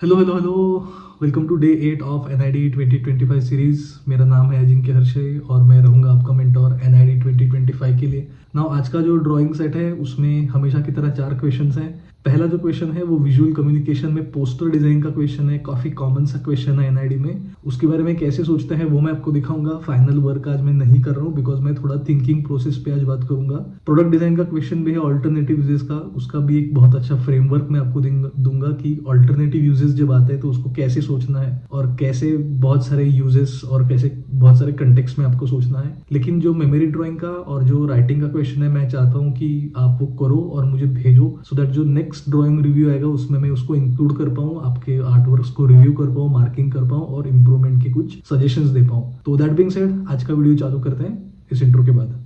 Hello hello hello. Welcome to day 8 of NID 2025 series. मेरा नाम है अजिंक्य हर्षे और मैं रहूँगा आपका मेंटोर NID 2025 के लिए। नाउ आज का जो ड्राइंग सेट है उसमें हमेशा की तरह 4 क्वेश्चंस हैं। पहला जो क्वेश्चन है वो विजुअल कम्युनिकेशन में पोस्टर डिजाइन का क्वेश्चन है। काफ़ी कॉमन सा क्वेश्चन है NID में। उसके बारे में कैसे सोचते हैं वो मैं आपको दिखाऊंगा। फाइनल वर्क आज मैं नहीं कर रहा हूँ बिकॉज मैं थोड़ा थिंकिंग प्रोसेस पे आज बात करूंगा। प्रोडक्ट डिजाइन का क्वेश्चन भी है ऑल्टरनेटिव यूजेस का। उसका भी एक बहुत अच्छा फ्रेमवर्क मैं आपको दूंगा कि ऑल्टरनेटिव यूजेस जब आते हैं तो उसको कैसे सोचना है और कैसे बहुत सारे यूजेस और कैसे बहुत सारे कंटेक्स्ट में आपको सोचना है। लेकिन जो मेमोरी ड्राइंग का और जो राइटिंग का क्वेश्चन है मैं चाहता हूँ कि आप वो करो और मुझे भेजो सो दैट जो नेक्स्ट ड्राइंग रिव्यू आएगा उसमें मैं उसको इंक्लूड कर पाऊँ, आपके आर्टवर्क्स को रिव्यू कर पाऊँ, मार्किंग कर पाऊँ और इम्प्रूवमेंट के कुछ सजेशंस दे पाऊँ। तो दैट बीइंग सेड आज का वीडियो चालू करते हैं इस इंट्रो के बाद।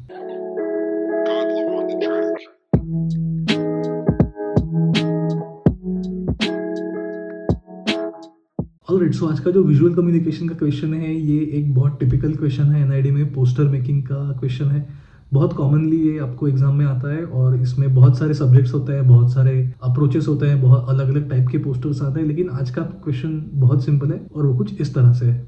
ऑलराइट, सो आज का जो विजुअल कम्युनिकेशन का क्वेश्चन है ये एक बहुत टिपिकल क्वेश्चन है NID में। पोस्टर मेकिंग का क्वेश्चन है। बहुत कॉमनली ये आपको एग्जाम में आता है और इसमें बहुत सारे सब्जेक्ट्स होते हैं, बहुत सारे अप्रोचेस होते हैं, बहुत अलग अलग टाइप के पोस्टर्स आते हैं। लेकिन आज का क्वेश्चन बहुत सिंपल है और वो कुछ इस तरह से है।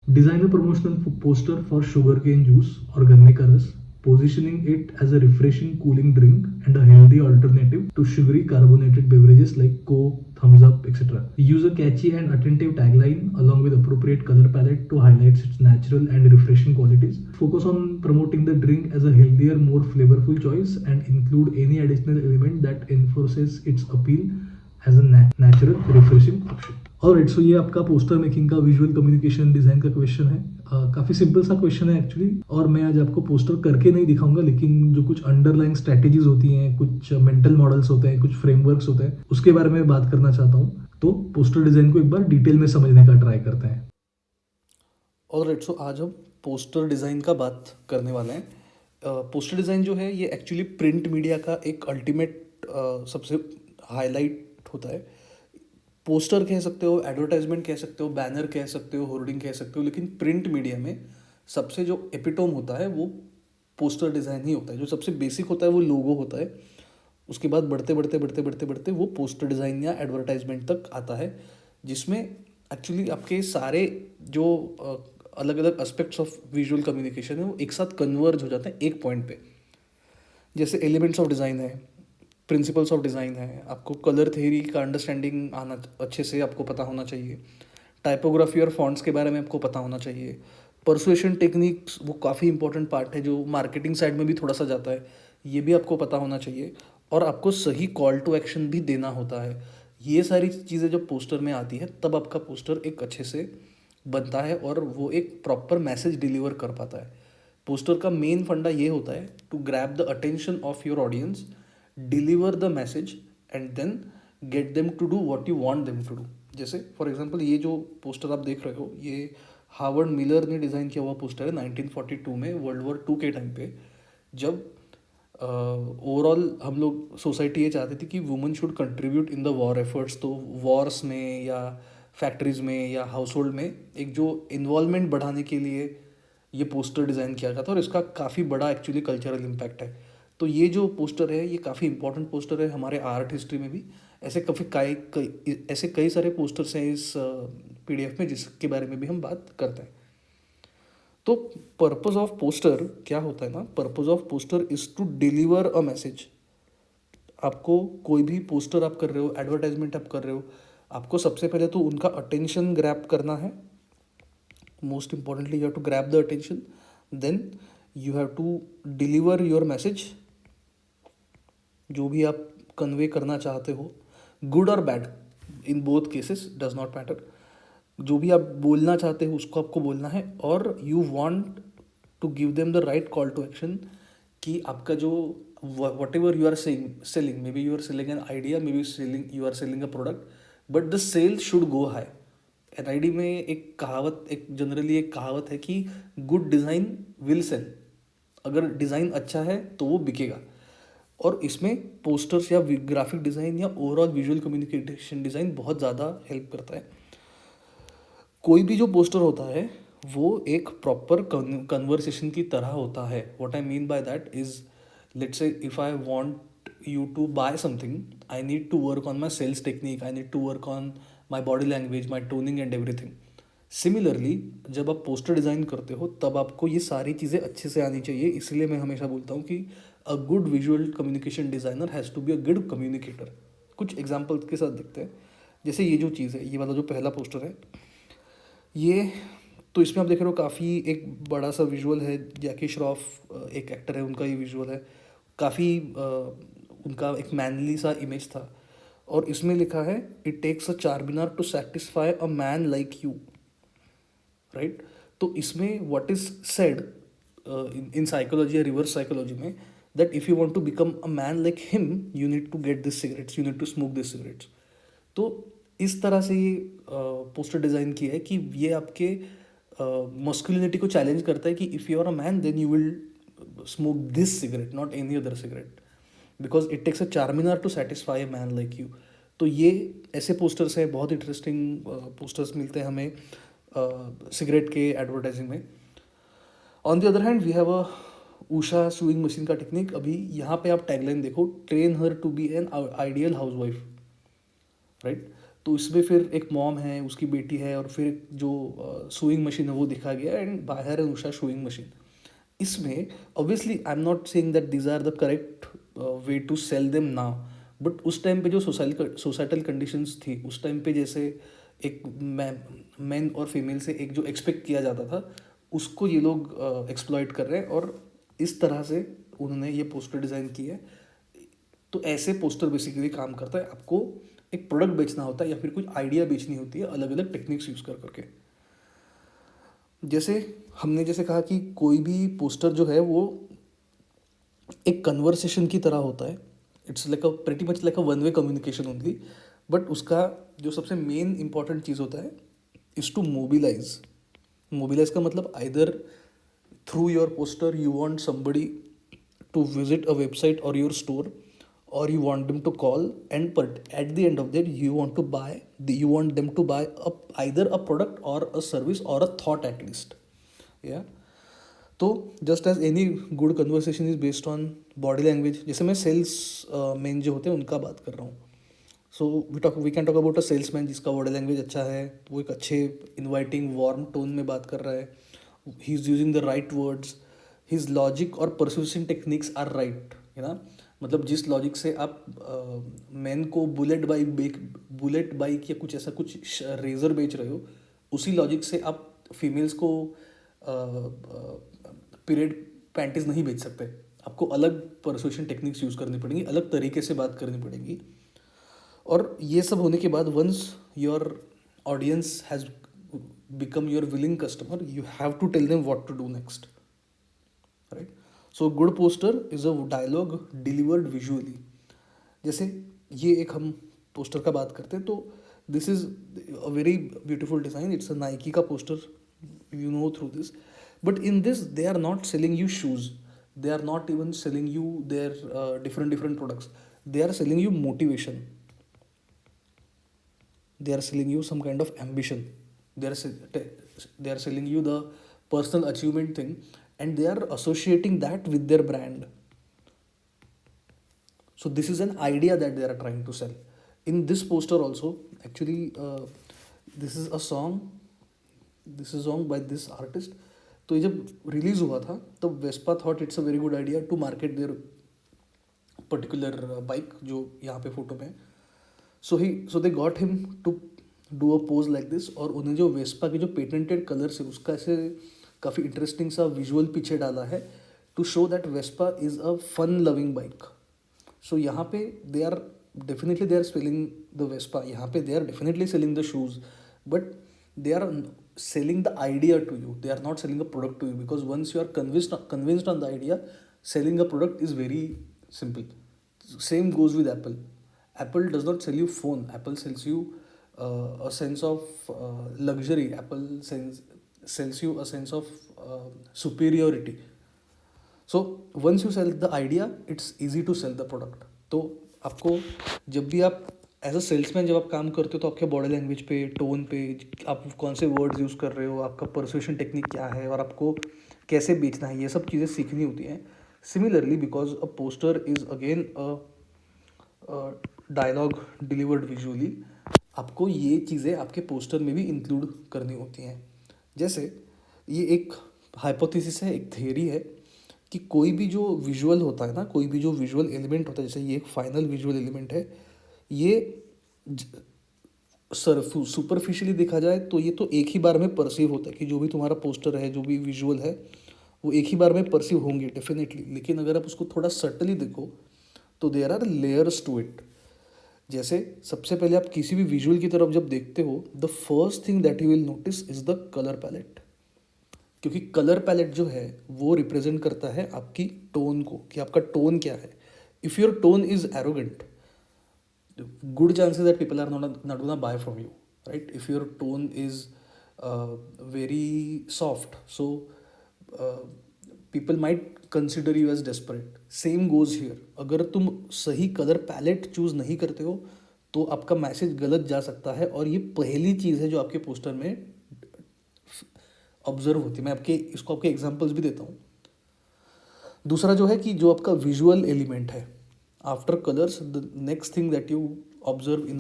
Design a promotional poster for sugarcane juice or गन्ने का रस, positioning it as a refreshing cooling drink and a healthy alternative to sugary carbonated beverages like Coke, Thumbs Up, etc. Use a catchy and attentive tagline along with appropriate color palette to highlight its natural and refreshing qualities. Focus on promoting the drink as a healthier, more flavorful choice and include any additional element that enforces its appeal as a natural, refreshing option. Alright, so ये आपका poster making का visual communication design का question है। काफी simple सा question है actually और मैं आज आपको पोस्टर करके नहीं दिखाऊंगा, लेकिन जो कुछ अंडरलाइंग स्ट्रेटेजीज होती हैं, कुछ मेंटल मॉडल्स होते हैं, कुछ फ्रेमवर्क्स होते हैं, उसके बारे में बात करना चाहता हूँ। तो पोस्टर डिजाइन को एक बार डिटेल में समझने का ट्राई करते हैं। ऑलराइट, सो आज हम पोस्टर डिज़ाइन का बात करने वाले हैं। पोस्टर डिज़ाइन जो है ये एक्चुअली प्रिंट मीडिया का एक अल्टीमेट सबसे हाईलाइट होता है। पोस्टर कह सकते हो, एडवर्टाइजमेंट कह सकते हो, बैनर कह सकते हो, होर्डिंग कह सकते हो, लेकिन प्रिंट मीडिया में सबसे जो एपिटोम होता है वो पोस्टर डिज़ाइन ही होता है। जो सबसे बेसिक होता है वो लोगो होता है। उसके बाद बढ़ते बढ़ते बढ़ते बढ़ते बढ़ते वो पोस्टर डिज़ाइन या एडवर्टाइजमेंट तक आता है, जिसमें एक्चुअली आपके सारे जो अलग अलग एस्पेक्ट्स ऑफ विजुअल कम्युनिकेशन है वो एक साथ कन्वर्ज हो जाते हैं एक पॉइंट पे। जैसे एलिमेंट्स ऑफ डिज़ाइन है, प्रिंसिपल्स ऑफ डिज़ाइन है, आपको कलर थ्योरी का अंडरस्टैंडिंग आना अच्छे से आपको पता होना चाहिए। टाइपोग्राफी और फॉन्ट्स के बारे में आपको पता होना चाहिए। परसुएशन टेक्निक्स वो काफ़ी इंपॉर्टेंट पार्ट है जो मार्केटिंग साइड में भी थोड़ा सा जाता है, ये भी आपको पता होना चाहिए। और आपको सही कॉल टू एक्शन भी देना होता है। ये सारी चीज़ें जब पोस्टर में आती है तब आपका पोस्टर एक अच्छे से बनता है और वो एक प्रॉपर मैसेज डिलीवर कर पाता है। पोस्टर का मेन फंडा ये होता है to grab the attention of your audience, deliver the message and then get them to do what you want them to do. जैसे फॉर एग्जांपल ये जो पोस्टर आप देख रहे हो ये हार्वर्ड मिलर ने डिज़ाइन किया हुआ पोस्टर है 1942 में, वर्ल्ड वॉर 2 के टाइम पे, जब ओवरऑल हम लोग सोसाइटी ये चाहती थी कि women should contribute in the war efforts. तो वॉर्स में या फैक्ट्रीज में या हाउस होल्ड में एक जो इन्वॉल्वमेंट बढ़ाने के लिए ये पोस्टर डिज़ाइन किया गया था और इसका काफ़ी बड़ा एक्चुअली कल्चरल इम्पैक्ट है। तो ये जो पोस्टर है ये काफ़ी इंपॉर्टेंट पोस्टर है हमारे आर्ट हिस्ट्री में भी। ऐसे ऐसे कई सारे पोस्टर्स हैं इस PDF में जिसके बारे में भी हम बात करते हैं। तो पर्पस ऑफ पोस्टर क्या होता है ना, purpose of poster is to deliver a message. आपको कोई भी पोस्टर आप कर रहे हो, एडवर्टाइजमेंट आप कर रहे हो, आपको सबसे पहले तो उनका अटेंशन ग्रैब करना है। Most importantly you have to grab the attention, then you have to deliver your message. जो भी आप कन्वे करना चाहते हो, गुड और bad, in both cases does not matter. जो भी आप बोलना चाहते हो उसको आपको बोलना है और you want to give them the right call to action कि आपका जो whatever you are selling, maybe you are selling an idea, maybe you are selling a product, but the sale should go high. NID में एक कहावत, एक generally एक कहावत है कि गुड डिज़ाइन विल सेल। अगर design अच्छा है तो वो बिकेगा। और इसमें पोस्टर्स या ग्राफिक डिज़ाइन या ओवरऑल विजुअल कम्युनिकेशन डिज़ाइन बहुत ज़्यादा हेल्प करता है। कोई भी जो पोस्टर होता है वो एक प्रॉपर कन्वर्सेशन की तरह होता है। What I mean by that is, let's say if I want you to buy something, I need to work on my sales technique, I need to work on my body language, my toning and everything. Similarly जब आप poster design करते हो तब आपको ये सारी चीज़ें अच्छे से आनी चाहिए. इसलिए मैं हमेशा बोलता हूँ कि a good visual communication designer has to be a good communicator. कुछ एग्जांपल्स के साथ देखते हैं. जैसे ये जो चीज़ है, ये वाला जो पहला पोस्टर है, ये तो इसमें आप देख रहे हो काफ़ी एक बड़ा सा विजुअल है. जैकी श्रॉफ एक एक्टर है, उनका ये विजुअल है. काफ़ी उनका एक मैनली सा इमेज था और इसमें लिखा है it takes a Charminar to satisfy a man like you, right. तो इसमें what is said in psychology या रिवर्स साइकोलॉजी में, that if you want to become a man like him you need to get this cigarettes, you need to smoke this cigarettes. तो इस तरह से ये poster design किया है कि ये आपके मस्कुलिनिटी को चैलेंज करता है कि if you are a man then you will smoke this cigarette, not any other cigarette, because it takes a Charminar to satisfy a man like you. तो ये ऐसे पोस्टर्स हैं, बहुत इंटरेस्टिंग पोस्टर्स मिलते हैं हमें सिगरेट के एडवर्टाइजिंग में. On the other hand we have a Usha sewing machine का टेक्निक. अभी यहाँ पे आप टैगलाइन देखो, train her to be an ideal housewife, right. तो इसमें फिर एक मॉम है, उसकी बेटी है और फिर जो सूइंग मशीन है वो दिखा गया एंड बाहर है उषा सूइंग मशीन. इसमें obviously I am not saying that these are the correct way to sell them now, but उस टाइम पे जो सोसाइटल कंडीशंस थी उस टाइम पे, जैसे एक मैन और फीमेल से एक जो एक्सपेक्ट किया जाता था उसको ये लोग एक्सप्लॉइट कर रहे हैं और इस तरह से उन्होंने ये पोस्टर डिज़ाइन की है. तो ऐसे पोस्टर बेसिकली काम करता है. आपको एक प्रोडक्ट बेचना होता है या फिर कुछ आइडिया बेचनी होती है अलग अलग टेक्निक्स यूज़ कर करके. जैसे हमने जैसे कहा कि कोई भी पोस्टर जो है वो एक कन्वर्सेशन की तरह होता है. It's like a pretty much like a one way communication only. But उसका जो सबसे मेन इंपॉर्टेंट चीज़ होता है इज़ टू मोबिलाइज. मोबिलाइज का मतलब either through your poster you want somebody to visit a website और your store, or you want them to call, and but at the end of that you want to buy you want them to buy either a product or a service or a thought at least. Yeah. तो just as any good conversation is based on body language. जैसे मैं sales man जो होते हैं उनका बात कर रहा हूँ. So we can talk about a salesman जिसका बॉडी लैंग्वेज अच्छा है, वो एक अच्छे इन्वाइटिंग वार्म टोन में बात कर रहा है, he is using the right words, his logic और परसुएशन टेक्निक्स आर राइट. है ना, मतलब जिस लॉजिक से आप मैन को बुलेट बाइक या कुछ ऐसा कुछ रेजर बेच रहे हो, उसी लॉजिक से आप फीमेल्स को पीरियड पैंटीज नहीं बेच सकते. आपको अलग परसुएशन टेक्निक्स यूज़ करनी पड़ेंगी, अलग तरीके से बात करनी पड़ेगी. और ये सब होने के बाद once your audience has become your willing customer, you have to tell them what to do next, right. So good poster is a dialogue delivered visually. जैसे ये एक हम पोस्टर का बात करते हैं, तो this is a very beautiful design. It's a Nike का poster, you know through this, but in this they are not selling you shoes, they are not even selling you their different products. They are selling you motivation, they are selling you some kind of ambition, they are selling you the personal achievement thing, and they are associating that with their brand. So this is an idea that they are trying to sell. In this poster also, actually this is a song by this artist. तो ये जब release हुआ था तब Vespa thought it's a very good idea to market their particular bike जो यहाँ पे photo में. So they got him to do a pose like this, और उन्हें जो वेस्पा के जो पेटेंटेड कलर्स है उसका ऐसे काफ़ी इंटरेस्टिंग सा विजुअल पीछे डाला है to show that Vespa is a fun loving bike. So यहाँ पे they are selling the Vespa, यहाँ पे they are definitely selling the shoes, but they are selling the idea to you, they are not selling a product to you, because once you are convinced on the idea, selling a product is very simple. Same goes with Apple does not sell you phone, Apple sells you a sense of luxury, Apple sells you a sense of superiority. So once you sell the idea, it's easy to sell the product. तो आपको जब भी आप as a salesman जब आप काम करते हो तो आपके बॉडी लैंग्वेज पे, टोन पे, आप कौन से वर्ड्स यूज़ कर रहे हो, आपका परसुएशन टेक्निक क्या है और आपको कैसे बेचना है, ये सब चीज़ें सीखनी होती हैं. Similarly because a poster is again a dialogue delivered visually, आपको ये चीज़ें आपके पोस्टर में भी इंक्लूड करनी होती हैं। जैसे ये एक हाइपोथेसिस है, एक थ्योरी है कि कोई भी जो विजुअल होता है ना, कोई भी जो विजुअल एलिमेंट होता है, जैसे ये एक फाइनल विजुअल एलिमेंट है, ये सुपरफिशियली देखा जाए तो ये तो एक ही बार में परसीव होता है कि जो भी तुम्हारा पोस्टर है, जो भी विजुअल है, वो एक ही बार में परसीव होंगे डेफिनेटली। लेकिन अगर आप उसको थोड़ा सटली देखो तो there are layers to it. जैसे सबसे पहले आप किसी भी विजुअल की तरफ जब देखते हो, the first thing that you will notice is the colour palette. क्योंकि कलर पैलेट जो है वो रिप्रेजेंट करता है आपकी टोन को, कि आपका टोन क्या है। If your tone is arrogant, good chances that people are not gonna buy from you, right? If your tone is very soft, so uh, people might consider you as desperate. Same goes here. अगर तुम सही colour palette choose नहीं करते हो तो आपका message गलत जा सकता है, और ये पहली चीज़ है जो आपके पोस्टर में ऑब्जर्व होती है। मैं आपके एग्जांपल्स भी देता हूँ। दूसरा जो है कि जो आपका विजुअल एलिमेंट है, after colours the next thing that you observe in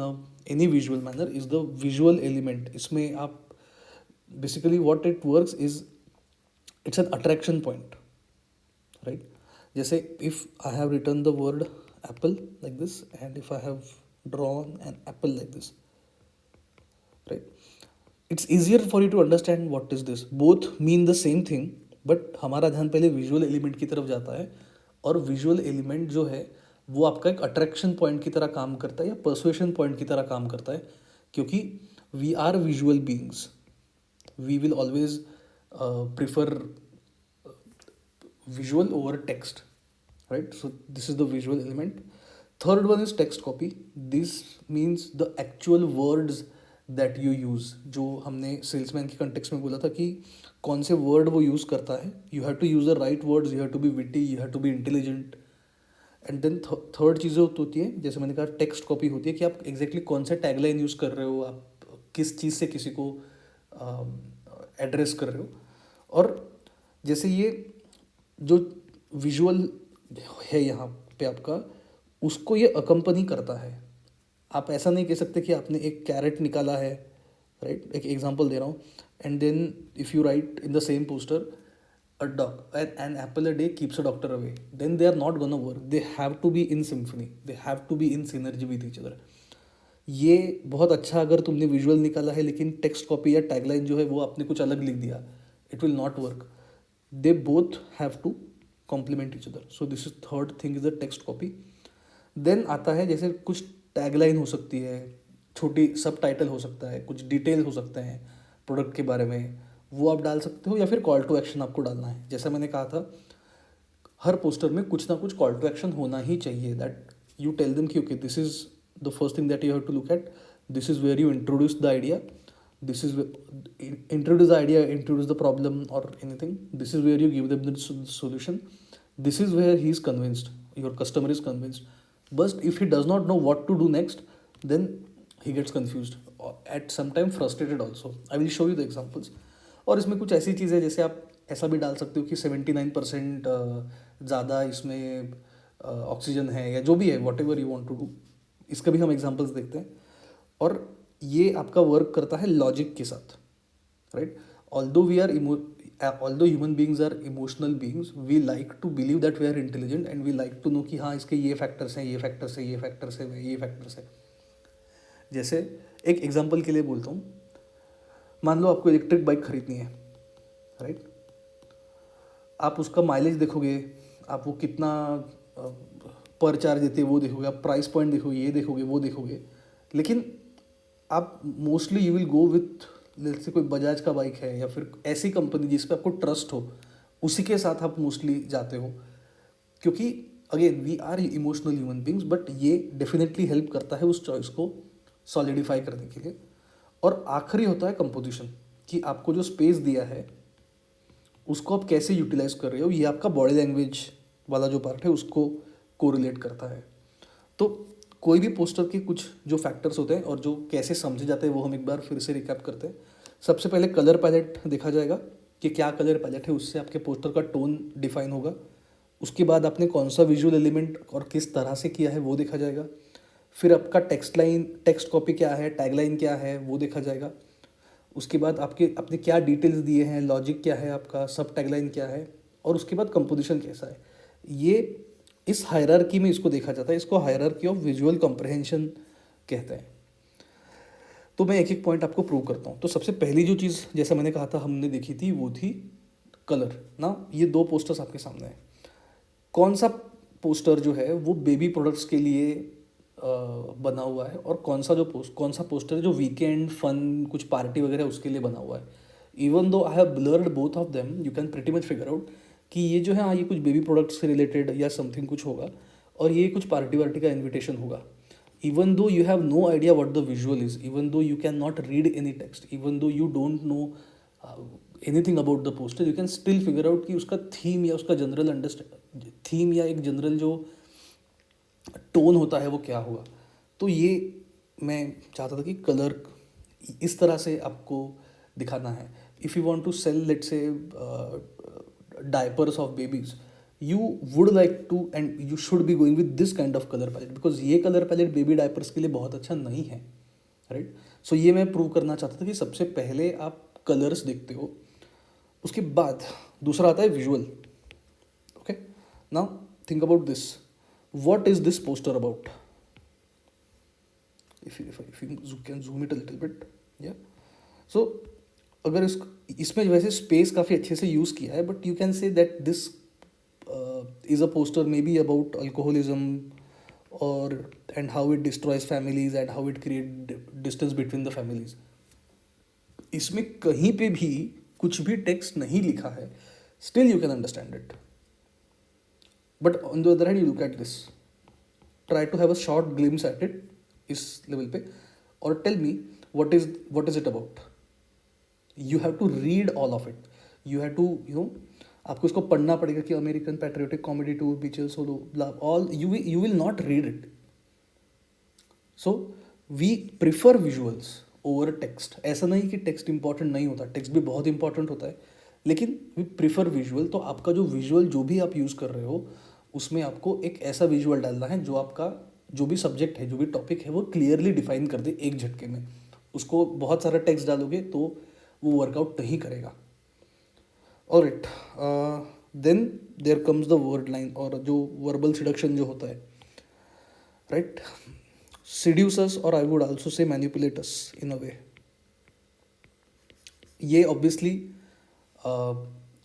any visual manner is the visual element. इसमें आप basically what it works is it's an attraction point, right? जैसे if I have written the word apple like this and if I have drawn an apple like this, right, it's easier for you to understand what is this. Both mean the same thing, but हमारा ध्यान पहले visual element की तरफ जाता है, और visual element जो है वो आपका एक अट्रैक्शन पॉइंट की तरह काम करता है या परसुएशन पॉइंट की तरह काम करता है। क्योंकि we are visual beings, we will always prefer visual over text, right? So this is the visual element. Third one is text copy. This means the actual words that you use. जो हमने salesman के context में बोला था कि कौन से word वो यूज़ करता है। You have to use the right words, you have to be witty, you have to be intelligent. And then third चीज़ें होती है, जैसे मैंने कहा टेक्स्ट कॉपी होती है कि आप एग्जैक्टली कौन सा टैगलाइन यूज़ कर रहे हो, आप किस चीज़ से किसी को एड्रेस कर रहे हो। और जैसे ये जो विजुअल है यहाँ पे आपका, उसको ये अकम्पनी करता है। आप ऐसा नहीं कह सकते कि आपने एक कैरेट निकाला है, राइट? एक एग्जांपल दे रहा हूँ, and then if you write in the same poster a dog an apple a day keeps a doctor away, then they are not gonna work. They have to be in symphony, they have to be in synergy with each other. ये बहुत अच्छा अगर तुमने visual निकाला है, लेकिन text copy या tagline जो है वो आपने कुछ अलग लिख दिया, it will not work. They both have to complement each other. So this is third thing is the text copy. Then आता है जैसे कुछ टैगलाइन हो सकती है, छोटी सब टाइटल हो सकता है, कुछ डिटेल हो सकते हैं प्रोडक्ट के बारे में, वो आप डाल सकते हो, या फिर कॉल टू एक्शन आपको डालना है। जैसा मैंने कहा था, हर पोस्टर में कुछ ना कुछ कॉल टू एक्शन होना ही चाहिए, दैट यू टेल देम कि okay this is the first thing that you have to look at, this is where you introduce the idea, this is introduce the idea, introduce the problem or anything, this is where you give them the solution, this is where he is convinced, your customer is convinced. But if he does not know what to do next, then he gets confused, at some time frustrated also. I will show you the examples. और इसमें कुछ ऐसी चीज़ें जैसे आप ऐसा भी डाल सकते हो कि 79% ज़्यादा इसमें ऑक्सीजन है, या जो भी है, whatever you want to do. इसका भी हम एग्जाम्पल्स देखते हैं। और ये आपका वर्क करता है लॉजिक के साथ, right? Although human beings are emotional beings, we like to believe that we are intelligent, and we like to know कि हाँ इसके ये फैक्टर्स हैं, ये फैक्टर्स हैं, ये फैक्टर्स हैं, ये फैक्टर्स हैं। जैसे एक एग्जांपल के लिए बोलता हूँ, मान लो आपको इलेक्ट्रिक बाइक खरीदनी है, राइट? आप उसका माइलेज देखोगे, आप वो कितना पर चार्ज देते हैं वो देखोगे, आप प्राइस पॉइंट देखोगे, ये देखोगे, वो देखोगे, लेकिन आप mostly you will go with, जैसे कोई बजाज का बाइक है या फिर ऐसी कंपनी जिस पे आपको ट्रस्ट हो, उसी के साथ आप मोस्टली जाते हो। क्योंकि again we are emotional human beings, but ये डेफिनेटली हेल्प करता है उस चॉइस को सॉलिडिफाई करने के लिए। और आखिरी होता है कंपोजिशन, कि आपको जो स्पेस दिया है उसको आप कैसे यूटिलाइज कर रहे हो, ये आपका बॉडी लैंग्वेज वाला जो पार्ट है उसको कोरिलेट करता है। तो कोई भी पोस्टर के कुछ जो फैक्टर्स होते हैं और जो कैसे समझे जाते हैं वो हम एक बार फिर से रिकैप करते हैं। सबसे पहले कलर पैलेट देखा जाएगा कि क्या कलर पैलेट है, उससे आपके पोस्टर का टोन डिफाइन होगा। उसके बाद आपने कौन सा विजुअल एलिमेंट और किस तरह से किया है वो देखा जाएगा। फिर आपका टेक्स्ट कॉपी क्या है, टैगलाइन क्या है, वो देखा जाएगा। उसके बाद आपने क्या डिटेल्स दिए हैं, लॉजिक क्या है आपका, सब टैगलाइन क्या है, और उसके बाद कंपोजिशन कैसा है। ये इस हायरार्की में इसको देखा जाता है। इसको हायरार्की ऑफ विजुअल कॉम्प्रहेंशन कहते हैं। तो मैं एक एक पॉइंट आपको प्रूव करता हूँ। तो सबसे पहली जो चीज़, जैसा मैंने कहा था, हमने देखी थी, वो थी कलर ना। ये दो पोस्टर्स आपके सामने हैं। कौन सा पोस्टर जो है वो बेबी प्रोडक्ट्स के लिए बना हुआ है, और कौन सा पोस्टर जो वीकेंड फन कुछ पार्टी वगैरह उसके लिए बना हुआ है। Even though I have blurred both of them, you can pretty much figure out कि ये जो है, हाँ, ये कुछ बेबी प्रोडक्ट्स से रिलेटेड या समथिंग कुछ होगा, और ये कुछ पार्टी वार्टी का इन्विटेशन होगा। even though you have no idea what the visual is, even though you cannot read any text, even though you don't know uh, anything about the poster, you can still figure out कि उसका theme या उसका general theme या एक general जो tone होता है वो क्या होगा। तो ये मैं चाहता था कि कलर इस तरह से आपको दिखाना है। If you want to sell let's say diapers of babies, you would like to and you should be going with this kind of color palette, because ये कलर पैलेट बेबी डायपर्स के लिए बहुत अच्छा नहीं है, राइट। सो ये मैं prove करना चाहता था कि सबसे पहले आप कलर्स देखते हो, उसके बाद दूसरा आता है visual. Okay, now think about this, what is this poster about. if you can zoom it a little bit, yeah, so अगर इसमें वैसे स्पेस काफ़ी अच्छे से यूज़ किया है, but you can say that this is a poster maybe about alcoholism, or and how it destroys families and how it create distance between the families. इसमें कहीं पे भी कुछ भी टेक्स्ट नहीं लिखा है, still you can understand it. But on the other hand, you look at this, try to have a short glimpse at it इस लेवल पे, और tell me what is it about. You have to read all of it. You have to, आपको इसको पढ़ना पड़ेगा कि American patriotic comedy tour, beaches, all you will not read it. So we prefer visuals over text. ऐसा नहीं कि text important नहीं होता, टेक्स्ट भी बहुत इंपॉर्टेंट होता है, लेकिन वी प्रिफर विजुअल। तो आपका जो विजुअल जो भी आप यूज़ कर रहे हो, उसमें आपको एक ऐसा विजुअल डालना है जो आपका जो भी सब्जेक्ट है, जो भी टॉपिक है, वो क्लियरली डिफाइन कर दे एक झटके में। उसको बहुत सारा टेक्स्ट डालोगे तो वो वर्कआउट नहीं करेगा। Alright, then there comes the word line, और जो वर्बल सिडक्शन जो होता है, राइट, seduce us, और I would also say manipulate अस इन अ वे। ये ऑब्वियसली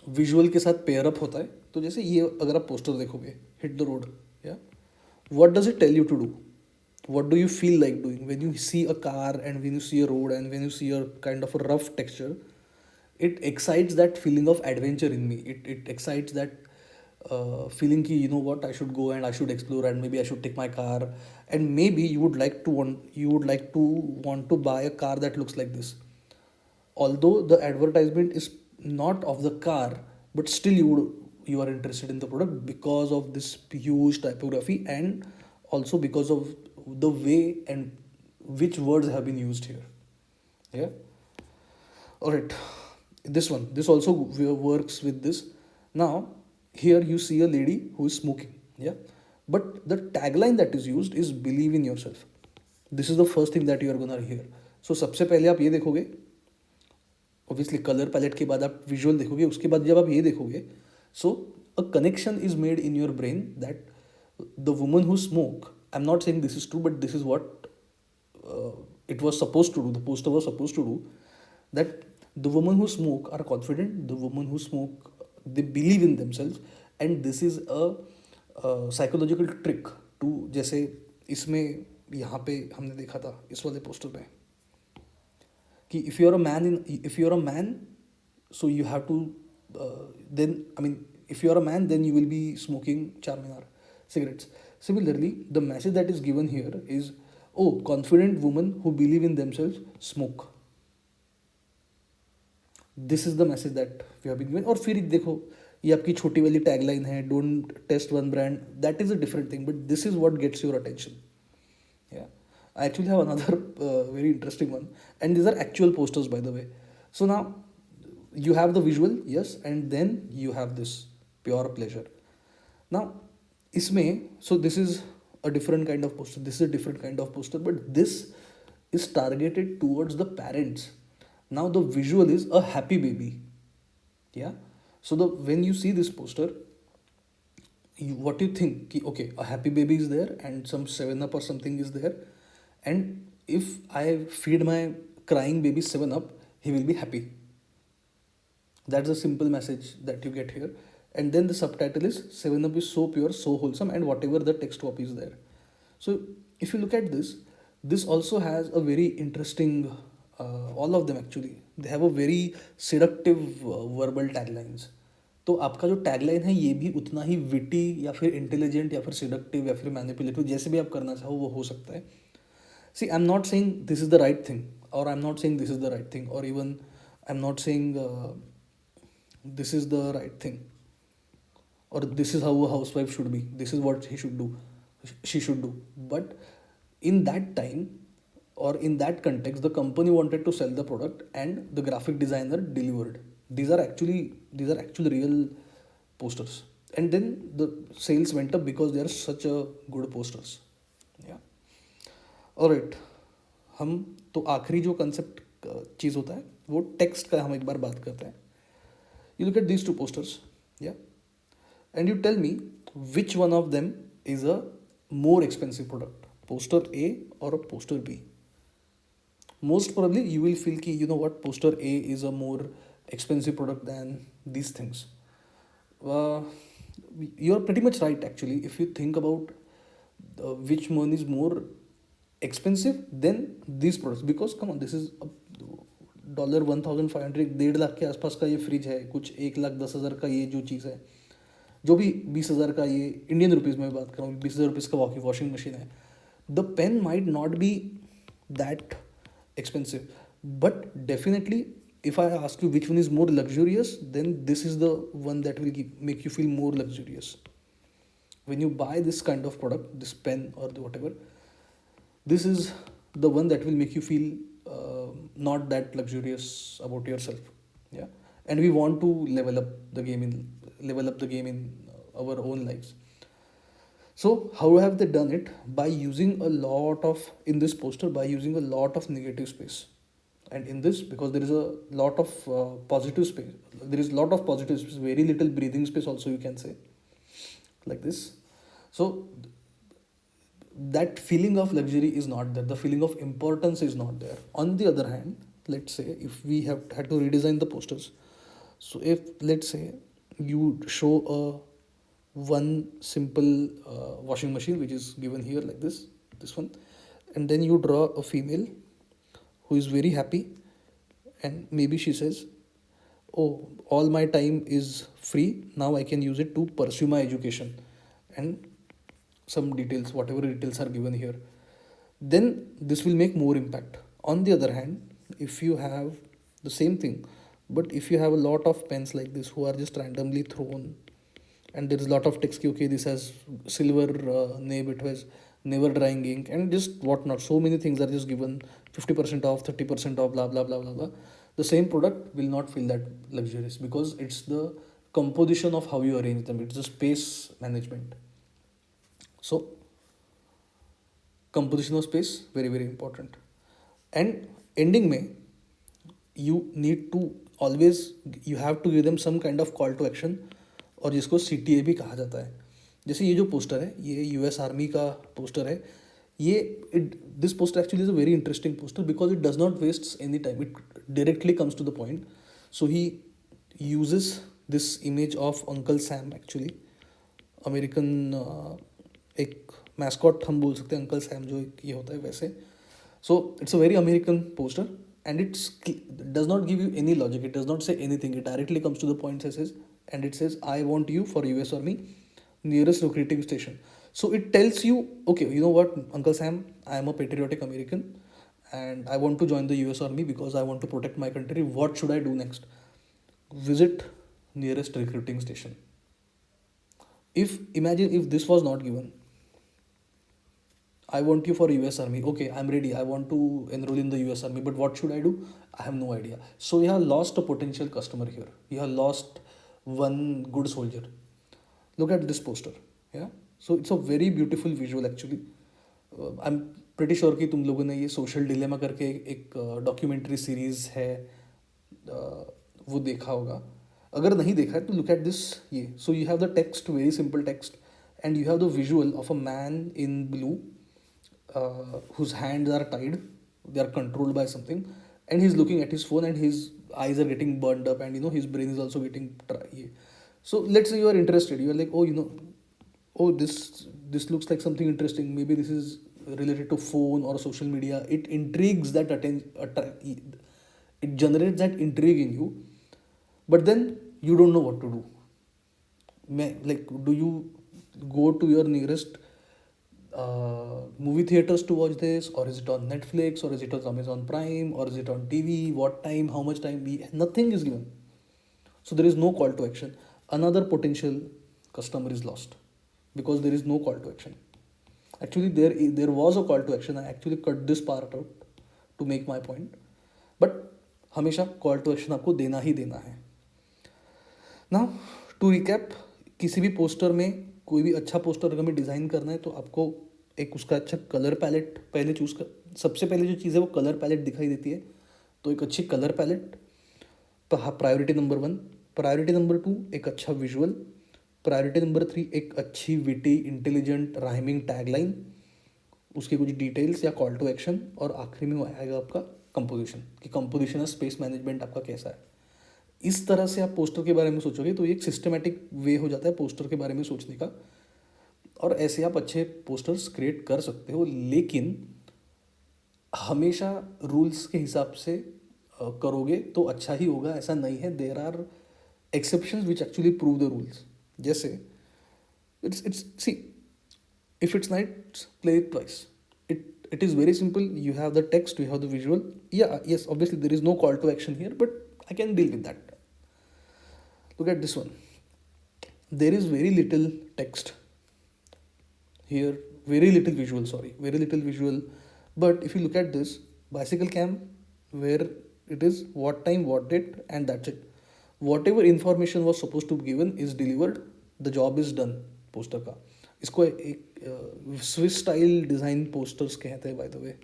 विजुअल के साथ पेयर अप होता है। तो जैसे ये अगर आप पोस्टर देखोगे, हिट द रोड, या what does it tell you to do, what do you feel like doing when you see a car and when you see a road and when you see a kind of a rough texture? It excites that feeling of adventure in me. It excites that feeling ki, you know what, I should go and I should explore, and maybe I should take my car, and maybe you would like to want to buy a car that looks like this. Although the advertisement is not of the car, but still you are interested in the product because of this huge typography, and also because of the way and which words have been used here. Yeah. All right. This also works with this. Now here you see a lady who is smoking. Yeah. But the tagline that is used is believe in yourself. This is the first thing that you are gonna hear. So सबसे पहले आप ये देखोगे, obviously colour palette के बाद आप visual देखोगे, उसके बाद जब आप ये देखोगे, so a connection is made in your brain that the woman who smoke, I am not saying this is true, but this is what it was supposed to do, the poster was supposed to do, that the women who smoke are confident, the women who smoke, they believe in themselves, and this is a psychological trick to, जैसे इसमें यहाँ पे हमने देखा था इस वाले poster में कि if you're a man, so you have to then, I mean, if you're a man, then you will be smoking Charminar cigarettes. Similarly, the message that is given here is, oh, confident women who believe in themselves smoke. This is the message that we have been given. और फिर देखो, ये आपकी छोटी वाली tagline है, don't test one brand, that is a different thing, but this is what gets your attention. Yeah, I actually have another very interesting one, and these are actual posters, by the way. So now you have the visual, yes, and then you have this pure pleasure. Now इसमें, so this is a different kind of poster, this is a different kind of poster, but this is targeted towards the parents. Now the visual is a happy baby. Yeah. So the when you see this poster, what you think? Okay, a happy baby is there and some 7 Up or something is there, and if I feed my crying baby 7 Up, he will be happy. That's the simple message that you get here. And then the subtitle is 7 Up is so pure, so wholesome, and whatever the text copy is there. So if you look at this, this also has a very interesting, all of them actually, they have a very seductive verbal taglines. तो आपका जो tagline है ये भी उतना ही witty या फिर intelligent या फिर सिडक्टिव या फिर मैनिपुलेटिव जैसे भी आप करना चाहो वो हो सकता है. See, I'm not saying this is the right thing, or I'm not saying this is the right thing, or even I'm not saying this is the right thing, or this is how a housewife should be, this is what he should do, she should do. But in that time or in that context, the company wanted to sell the product and the graphic designer delivered. These are actually real posters, and then the sales went up because they are such a good posters. Yeah. Alright, हम तो आखिरी जो concept चीज़ होता है वो text का हम एक बार बात करते हैं. You look at these two posters, या, and you tell me which one of them is a more expensive product, poster A और poster B. Most probably you will feel कि you know what, poster A is a more expensive product than these things. You're pretty much right actually. If you think about which one is more expensive than these products, because come on, this is $1,500, 1.5 lakh के आसपास का ये fridge है, कुछ 1,10,000 का ये जो चीज़ है, जो भी 20,000 का ये इंडियन रुपीज़ में बात कर रहा हूँ, 20,000 रुपीज़ का वॉशिंग मशीन है. The pen might not be that expensive, but definitely if I ask you which one is more luxurious, then this is the one that will make you feel more luxurious. When you buy this kind of product, this pen or whatever, this is the one that will make you feel not that luxurious about yourself. Yeah. And we want to level up the game in our own lives. So how have they done it? By using a lot of, in this poster, by using a lot of negative space. And in this, because there is a lot of positive space, there is a lot of positive space, very little breathing space also, you can say, like this. So that feeling of luxury is not there, the feeling of importance is not there. On the other hand, let's say if we have had to redesign the posters, so if let's say you show a one simple washing machine which is given here like this one, and then you draw a female who is very happy, and maybe she says, oh, all my time is free, now I can use it to pursue my education, and some details, whatever details are given here, then this will make more impact. On the other hand, if you have the same thing, but if you have a lot of pens like this who are just randomly thrown, and there is a lot of text, okay, this has silver nib, it has never drying ink, and just whatnot, so many things are just given, 50% off, 30% off, blah blah blah blah blah. The same product will not feel that luxurious because it's the composition of how you arrange them, it's the space management. So composition of space, very very important. And ending में, you need to always, you have to give them some kind of call to action, और जिसको CTA भी कहा जाता है. जैसे ये जो पोस्टर है, ये US आर्मी का पोस्टर है. ये this poster actually is a very interesting poster because it does not waste any time, it directly comes to the point. So he uses this image of Uncle Sam, actually American एक mascot हम बोल सकते हैं, uncle Sam जो ये होता है वैसे. So it's a very American poster, and it does not give you any logic, it does not say anything, it directly comes to the point, and it says, I want you for US Army nearest recruiting station. So it tells you, okay, you know what, Uncle Sam, I am a patriotic American and I want to join the US Army because I want to protect my country. What should I do next? Visit nearest recruiting station. Imagine if this was not given, I want you for US Army. Okay, I'm ready. I want to enroll in the US Army. But what should I do? I have no idea. So you have lost a potential customer here. You have lost one good soldier. Look at this poster. Yeah. So it's a very beautiful visual actually. I am pretty sure कि तुम लोगों ने ये social dilemma करके एक documentary series है, वो देखा होगा. अगर नहीं देखा है तो लुक एट दिस. ये so you have the text, very simple text, and you have the visual of a man in blue, whose hands are tied, they are controlled by something, and he's looking at his phone and his eyes are getting burned up, and his brain is also getting so let's say you are interested, you are like, oh, oh, this looks like something interesting, maybe this is related to phone or social media. It intrigues that attention, it generates that intrigue in you, but then you don't know what to do. Like, do you go to your nearest movie theaters to watch this, or is it on Netflix, or is it on Amazon Prime, or is it on TV? What time? How much time? Nothing is given. So there is no call to action. Another potential customer is lost because there is no call to action. Actually, there was a call to action. I actually cut this part out to make my point. But हमेशा call to action आपको देना ही देना है. Now to recap, किसी भी poster में कोई भी अच्छा पोस्टर अगर हमें डिज़ाइन करना है तो आपको एक उसका अच्छा कलर पैलेट पहले चूज़ कर. सबसे पहले जो चीज़ है वो कलर पैलेट दिखाई देती है, तो एक अच्छी colour palette priority number 1. Priority number 2 एक अच्छा विजुअल. प्रायोरिटी नंबर 3 एक अच्छी विटी इंटेलिजेंट राइमिंग टैगलाइन, उसके कुछ डिटेल्स या कॉल टू एक्शन, और आखिरी में आएगा आपका कंपोजिशन, कि कंपोजिशन और स्पेस मैनेजमेंट आपका कैसा है. इस तरह से आप पोस्टर के बारे में सोचोगे तो ये एक सिस्टमेटिक वे हो जाता है पोस्टर के बारे में सोचने का, और ऐसे आप अच्छे पोस्टर्स क्रिएट कर सकते हो. लेकिन हमेशा रूल्स के हिसाब से करोगे तो अच्छा ही होगा, ऐसा नहीं है. There are exceptions which actually prove the rules. जैसे it's see, if it's nice, play it twice. It is very simple. You have the text, you have the visual. Yeah, yes, obviously there is no call to action here, but I can deal with that. Look at this one. There is very little text here, very little visual, sorry, very little visual. But if you look at this bicycle cam, where it is what time, what date, and that's it. Whatever information was supposed to be given is delivered. The job is done. Poster का इसको एक Swiss style design posters कहते हैं by the way,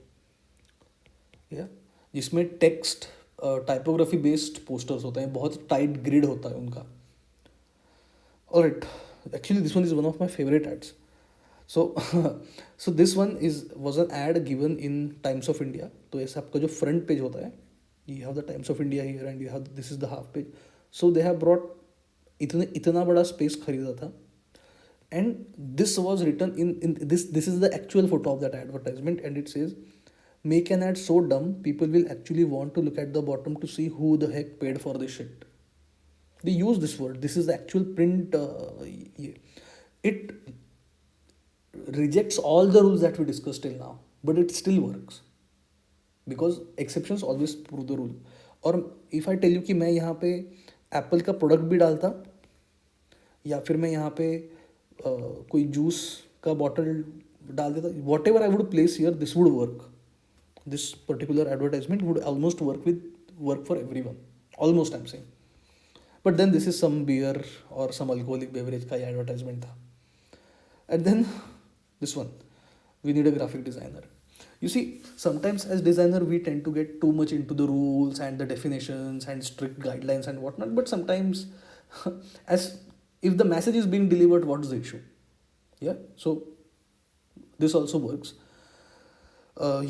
या जिसमें text typography based posters होते हैं, बहुत टाइट ग्रिड होता है उनका. Alright, actually this one is one of my favourite ads. So this one was an ad given in Times of India. तो ऐसे आपका जो फ्रंट पेज होता है, you have the Times of India here and you have this is the half page. So they have brought इतना बड़ा space खरीदा था, and this was written in this is the actual photo of that advertisement, and it says, make an ad so dumb people will actually want to look at the bottom to see who the heck paid for this shit. They use this word. This is the actual print. It rejects all the rules that we discussed till now, but it still works because exceptions always prove the rule. और if I tell you कि मैं यहाँ पे Apple का product भी डालता, या फिर मैं यहाँ पे कोई जूस का बॉटल डाल देता, whatever I would place here, this would work. This particular advertisement would almost work for everyone, almost I am saying. But then this is some beer और सम अल्कोहलिक बेवरेज का ये advertisement था. And then this one, we need a graphic designer. You see, sometimes as designer we tend to get too much into the rules and the definitions and strict guidelines and whatnot, but sometimes as if the message is being delivered, what is the issue? Yeah, so this also works.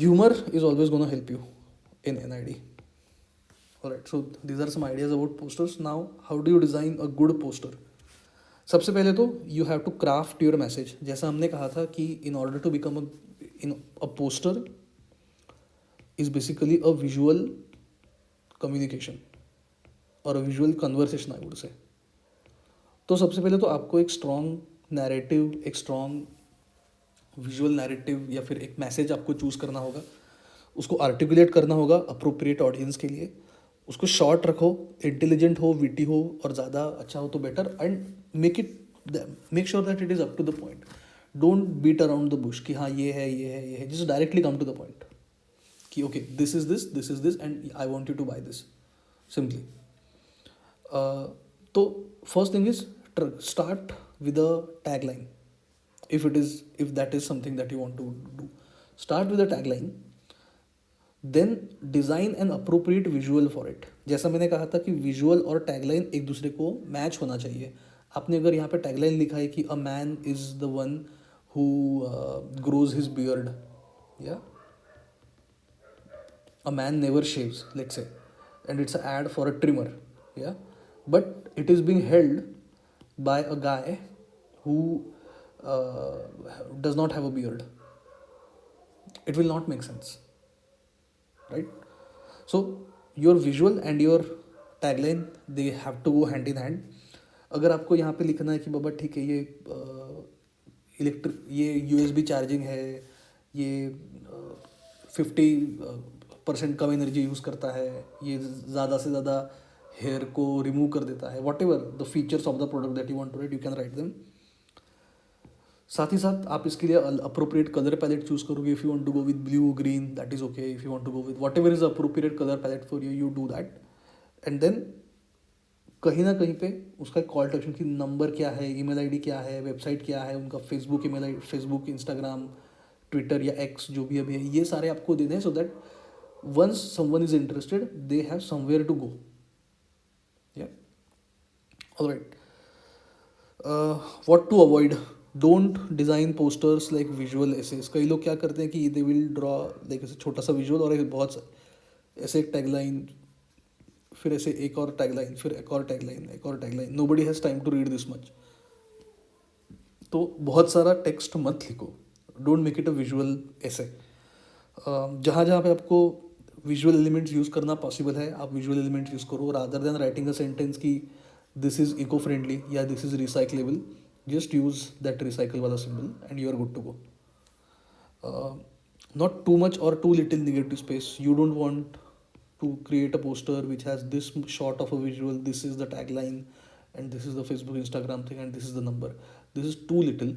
Humor is always going to help you in NID. Alright, so these are some ideas about posters. Now, how do you design a good poster? सबसे पहले तो you have to craft your message. जैसा हमने कहा था कि in order to become a poster is basically a visual communication or a visual conversation, I would say. तो सबसे पहले तो आपको एक स्ट्रॉन्ग नैरेटिव, एक स्ट्रॉन्ग विजुअल नैरेटिव या फिर एक मैसेज आपको चूज़ करना होगा, उसको आर्टिकुलेट करना होगा अप्रोप्रिएट ऑडियंस के लिए. उसको शॉर्ट रखो, इंटेलिजेंट हो, विटी हो, और ज़्यादा अच्छा हो तो better, and make sure that it is up to the point. Don't beat around the bush कि हाँ ये है ये है ये है. Just directly come to the point कि okay this is this and I want you to buy this, simply. तो first thing is start with a tagline. if that is something that you want to do. Start with a tagline, then design an appropriate visual for it. जैसा मैंने कहा था कि visual और tagline एक दूसरे को मैच होना चाहिए. आपने अगर यहाँ पे टैगलाइन लिखा है कि a man is the one who grows his beard, या a man never shaves, let's say, and it's an ad for a trimmer, yeah, but it is being held by a guy who does not have a beard. It will not make sense, right? So your visual and your tagline, they have to go hand in hand. अगर आपको यहाँ पे लिखना है कि बाबा ठीक है ये ये USB चार्जिंग है, ये 50% कम एनर्जी यूज़ करता है, ये ज़्यादा से ज़्यादा हेयर को रिमूव कर देता है, whatever the features of the product that you want to write, you can write them. साथ ही साथ आप इसके लिए अप्रोप्रिएट कलर पैलेट चूज़ करोगे. If you want to go with blue green, that is okay. If you want to go with whatever is appropriate colour palette for you, you do that. And then कहीं ना कहीं पे उसका call to action की number क्या है, email ID क्या है, वेबसाइट क्या है, उनका Facebook email ID, Facebook, Instagram, Twitter या एक्स जो भी अभी है, ये सारे आपको देने हैं, so that once someone is interested, they have somewhere to go. Yeah. All right. What to avoid? Don't design posters like visual essays. कई लोग क्या करते हैं कि they will draw like ऐसे छोटा सा visual और बहुत ऐसे एक tagline, फिर ऐसे एक और tagline, फिर एक और tagline, एक और tagline. Nobody has time to read this much. तो बहुत सारा टेक्स्ट मत लिखो. Don't make it a visual essay. जहाँ जहाँ पे आपको विजुअल एलिमेंट्स यूज़ करना पॉसिबल है, आप विजुअल एलिमेंट्स यूज़ करो, rather than writing a sentence कि दिस इज़ इको फ्रेंडली या this is recyclable. Just use that recycle वाला symbol and you are good to go. Not too much और too little negative space. You don't want to create a poster which has this short of a visual, this is the tagline and this is the Facebook, Instagram thing, and this is the number. This is too little.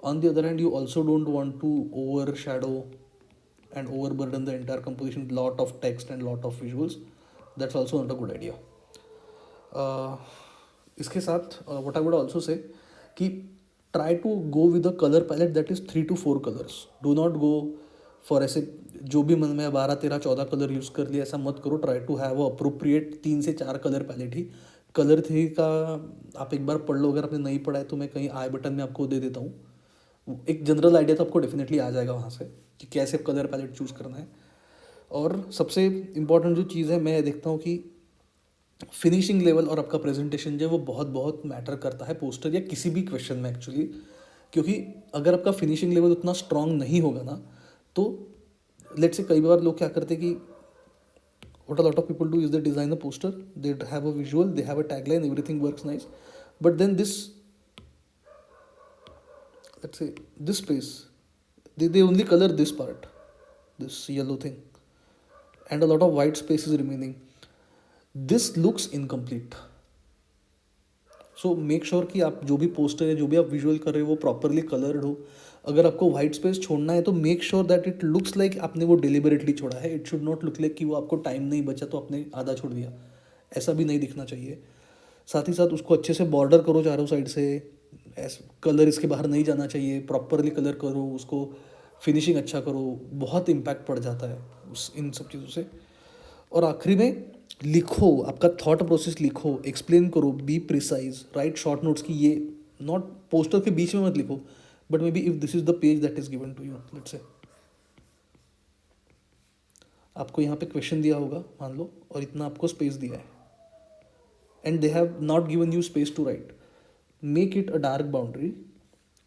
On the other hand, you also don't want to overshadow and overburden the entire composition with lot of text and lot of visuals. That's also not a good idea. इसके साथ what I would also say कि try to go with a color palette that is 3 to 4 colors. Do not go for ऐसे जो भी मन में 12, 13, 14 colour use कर लिया, ऐसा मत करो. ट्राई टू हैव अप्रोप्रिएट 3 से 4 कलर पैलेट ही. कलर थ्री का आप एक बार पढ़ लो, अगर आपने नहीं पढ़ा है तो मैं कहीं आई बटन में आपको दे देता हूँ. एक जनरल आइडिया तो आपको डेफिनेटली आ जाएगा वहाँ से कि कैसे कलर पैलेट चूज़ करना है. और सबसे इम्पॉर्टेंट जो चीज़ है, मैं देखता हूँ कि फिनिशिंग लेवल और आपका प्रेजेंटेशन जो है वो बहुत बहुत मैटर करता है पोस्टर या किसी भी क्वेश्चन में एक्चुअली. क्योंकि अगर आपका फिनिशिंग लेवल उतना स्ट्रांग नहीं होगा ना, तो लेट्स से कई बार लोग क्या करते हैं कि what a lot of people do is they design a poster, they have a visual, they have a tagline, everything works nice, but then this, let's say this space, they only color this part, this yellow thing, and a lot of white space is remaining. This looks incomplete. So make sure कि आप जो भी poster है, जो भी आप visual कर रहे हो वो प्रॉपरली कलर्ड हो. अगर आपको वाइट स्पेस छोड़ना है तो make sure that it looks like आपने वो डिलिबरेटली छोड़ा है. It should not look like कि वो आपको टाइम नहीं बचा तो आपने आधा छोड़ दिया. ऐसा भी नहीं दिखना चाहिए. साथ ही साथ उसको अच्छे से बॉर्डर करो चारों साइड से. कलर इसके बाहर नहीं जाना चाहिए. प्रॉपरली कलर करो उसको. फिनिशिंग अच्छा करो. बहुत इम्पैक्ट पड़ जाता है इन सब चीज़ों से. और आखिरी में लिखो, आपका थॉट प्रोसेस लिखो, एक्सप्लेन करो, be precise, write short notes की. ये नॉट पोस्टर के बीच में मत लिखो, but maybe if this is the page that is given to you, let's say आपको यहाँ पे क्वेश्चन दिया होगा मान लो, और इतना आपको स्पेस दिया है, and they have not given you space to write. Make it a dark boundary,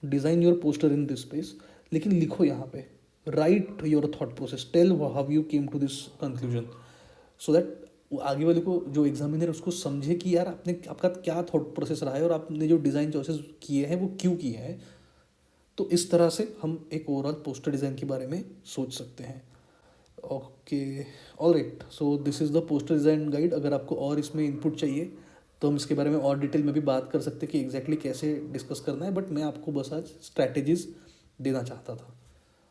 design your poster in this space, लेकिन लिखो यहाँ पे, write your thought process, tell how you came to this conclusion, so that आगे वाले को जो examiner उसको समझे कि यार आपका क्या थॉट प्रोसेस रहा है और आपने जो डिज़ाइन चॉइसेस किए हैं वो क्यों किए हैं. तो इस तरह से हम एक ओवरऑल पोस्टर डिज़ाइन के बारे में सोच सकते हैं. Okay, all right. So this is the poster design guide. अगर आपको और इसमें इनपुट चाहिए तो हम इसके बारे में और डिटेल में भी बात कर सकते हैं कि एग्जैक्टली कैसे डिस्कस करना है, बट मैं आपको बस आज स्ट्रैटेजीज देना चाहता था.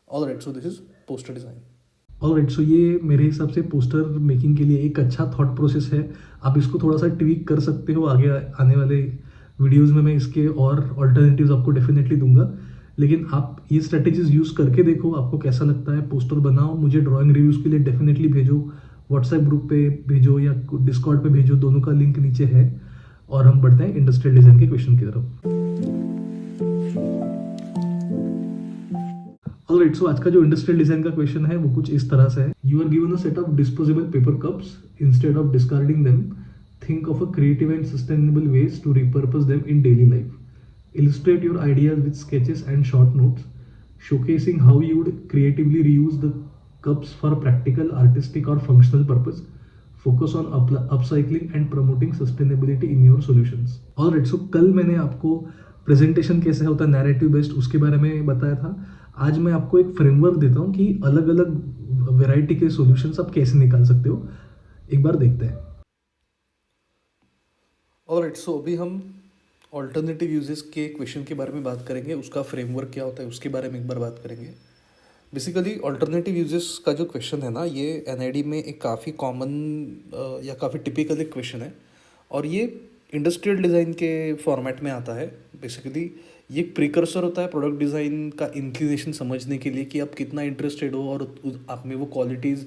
All right, so this is poster design. Alright, so ये मेरे हिसाब से पोस्टर मेकिंग के लिए एक अच्छा थॉट प्रोसेस है. आप इसको थोड़ा सा ट्वीक कर सकते हो. आगे आने वाले वीडियोस में मैं इसके और ऑल्टरनेटिव्स आपको डेफिनेटली दूंगा. लेकिन आप ये स्ट्रेटेजीज यूज़ करके देखो, आपको कैसा लगता है, पोस्टर बनाओ, मुझे ड्राइंग रिव्यूज़ के लिए डेफिनेटली भेजो, व्हाट्सएप ग्रुप पे भेजो या डिस्कॉर्ड पे भेजो, दोनों का लिंक नीचे है। और हम बढ़ते हैं इंडस्ट्रियल डिज़ाइन के क्वेश्चन की तरफ। ऑलराइट, सो आज का जो इंडस्ट्रियल डिज़ाइन का क्वेश्चन है वो कुछ इस तरह से है। You are given a set of disposable paper cups, instead of discarding them think of a creative and sustainable ways to repurpose them in daily life. Illustrate your ideas with sketches and short notes, showcasing how you would creatively reuse the cups for practical, artistic, or functional purpose. Focus on upcycling and promoting sustainability in your solutions. Alright, so कल मैंने आपको presentation कैसे होता है narrative based उसके बारे में बताया था। आज मैं आपको एक फ्रेमवर्क देता हूँ कि अलग अलग वैरायटी के सॉल्यूशंस आप कैसे निकाल सकते हो। एक बार देखते हैं। ऑलराइट, सो अभी हम ऑल्टरनेटिव यूजेस के क्वेश्चन के बारे में बात करेंगे, उसका फ्रेमवर्क क्या होता है उसके बारे में एक बार बात करेंगे। बेसिकली ऑल्टरनेटिव यूजेस का जो क्वेश्चन है ना, ये एनआईडी में एक काफ़ी कॉमन या काफ़ी टिपिकल एक क्वेश्चन है और ये इंडस्ट्रियल डिज़ाइन के फॉर्मेट में आता है। बेसिकली ये एक प्रिकर्सर होता है प्रोडक्ट डिज़ाइन का इंक्लिनेशन समझने के लिए कि आप कितना इंटरेस्टेड हो और आप में वो qualities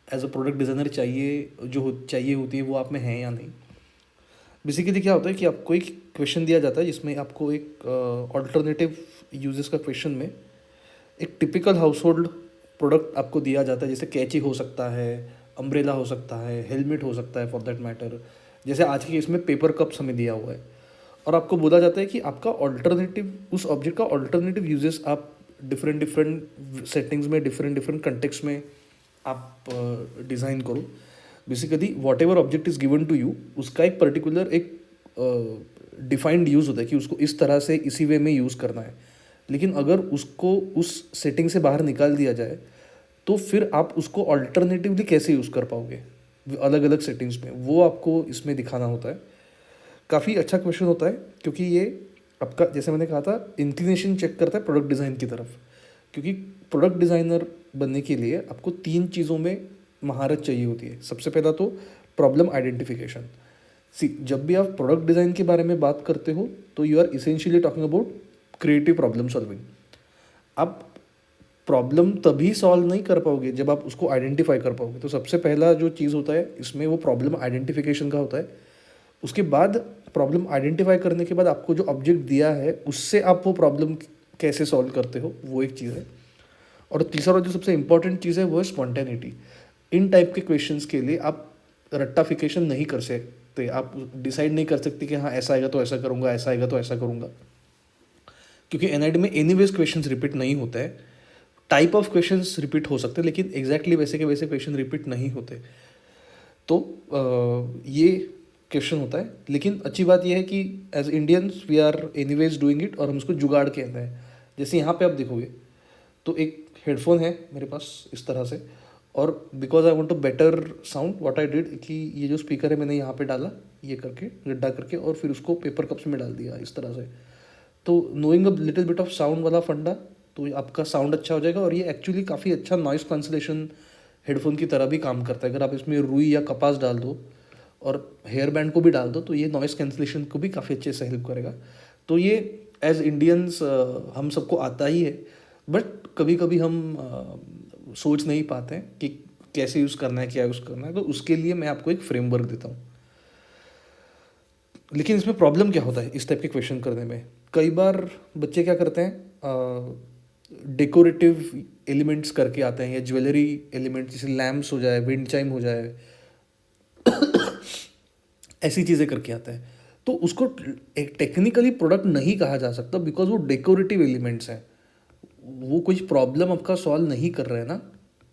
as a product designer चाहिए होती है वो आप में है या नहीं। बेसिकली क्या होता है कि आपको एक क्वेश्चन दिया जाता है जिसमें आपको एक ऑल्टरनेटिव यूजेस का क्वेश्चन में एक टिपिकल हाउस होल्ड प्रोडक्ट आपको दिया जाता है, जैसे कैची हो सकता है, अम्ब्रेला हो सकता है, हेलमेट हो सकता है फॉर दैट मैटर। जैसे आज के केस में पेपर कप्स हमें दिया हुआ है और आपको बोला जाता है कि आपका ऑल्टरनेटिव, उस ऑब्जेक्ट का ऑल्टरनेटिव यूजेस आप डिफरेंट सेटिंग्स में, डिफरेंट कंटेक्स्ट में आप डिज़ाइन करो। Basically whatever object is given to you, उसका एक पर्टिकुलर एक डिफाइंड यूज़ होता है कि उसको इस तरह से इसी वे में यूज़ करना है। लेकिन अगर उसको उस सेटिंग से बाहर निकाल दिया जाए तो फिर आप उसको ऑल्टरनेटिवली कैसे यूज़ कर पाओगे अलग अलग सेटिंग्स में, वो आपको इसमें दिखाना होता है। काफ़ी अच्छा क्वेश्चन होता है क्योंकि ये आपका, जैसे मैंने कहा था, इंक्लिनेशन चेक करता है प्रोडक्ट डिज़ाइन की तरफ। क्योंकि प्रोडक्ट डिज़ाइनर बनने के लिए आपको 3 चीज़ों में महारत चाहिए होती है। सबसे पहला तो प्रॉब्लम आइडेंटिफिकेशन। जब भी आप प्रोडक्ट डिज़ाइन के बारे में बात करते हो तो you are essentially talking about creative problem solving. आप प्रॉब्लम तभी सॉल्व नहीं कर पाओगे जब आप उसको आइडेंटिफाई कर पाओगे। तो सबसे पहला जो चीज़ होता है इसमें वो प्रॉब्लम आइडेंटिफिकेशन का होता है। उसके बाद प्रॉब्लम आइडेंटिफाई करने के बाद आपको जो ऑब्जेक्ट दिया है उससे आप वो प्रॉब्लम कैसे सॉल्व करते हो, वो एक चीज़ है। और तीसरा जो सबसे इंपॉर्टेंट चीज़ है वो है स्पॉन्टेनिटी। इन टाइप के क्वेश्चंस के लिए आप रट्टाफिकेशन नहीं कर सकते, आप डिसाइड नहीं कर सकते कि हाँ ऐसा आएगा तो ऐसा करूँगा, ऐसा आएगा तो ऐसा करूँगा, क्योंकि एनआईडी में एनीवेज क्वेश्चंस रिपीट नहीं होता है। टाइप ऑफ क्वेश्चंस रिपीट हो सकते हैं लेकिन एग्जैक्टली वैसे के वैसे क्वेश्चन रिपीट नहीं होते। तो ये क्वेश्चन होता है। लेकिन अच्छी बात यह है कि as Indians we are anyways doing it और हम उसको जुगाड़ कहते हैं। जैसे यहाँ पे आप देखोगे तो एक हेडफोन है मेरे पास इस तरह से, और because I want to better sound what I did कि ये जो स्पीकर है मैंने यहाँ पे डाला, ये करके गड्ढा करके, और फिर उसको पेपर कप्स में डाल दिया इस तरह से। तो knowing a little bit of sound वाला फंडा, तो आपका साउंड अच्छा हो जाएगा। और ये एक्चुअली काफ़ी अच्छा नॉइस कैंसलेशन हेडफोन की तरह भी काम करता है। अगर आप इसमें रुई या कपास डाल दो और हेयर बैंड को भी डाल दो तो ये नॉइस कैंसलेशन को भी काफ़ी अच्छे से हेल्प करेगा। तो ये एज इंडियंस हम सबको आता ही है, बट कभी कभी हम सोच नहीं पाते हैं कि कैसे यूज़ करना है, क्या यूज़ करना है। तो उसके लिए मैं आपको एक फ्रेमवर्क देता हूँ। लेकिन इसमें प्रॉब्लम क्या होता है इस टाइप के क्वेश्चन करने में? कई बार बच्चे क्या करते हैं, डेकोरेटिव एलिमेंट्स करके आते हैं या ज्वेलरी एलिमेंट्स, जैसे लैम्प्स हो जाए, विंड चाइम हो जाए, ऐसी चीज़ें करके आता है। तो उसको एक टेक्निकली प्रोडक्ट नहीं कहा जा सकता बिकॉज वो डेकोरेटिव एलिमेंट्स हैं, वो कुछ प्रॉब्लम आपका सॉल्व नहीं कर रहे हैं ना,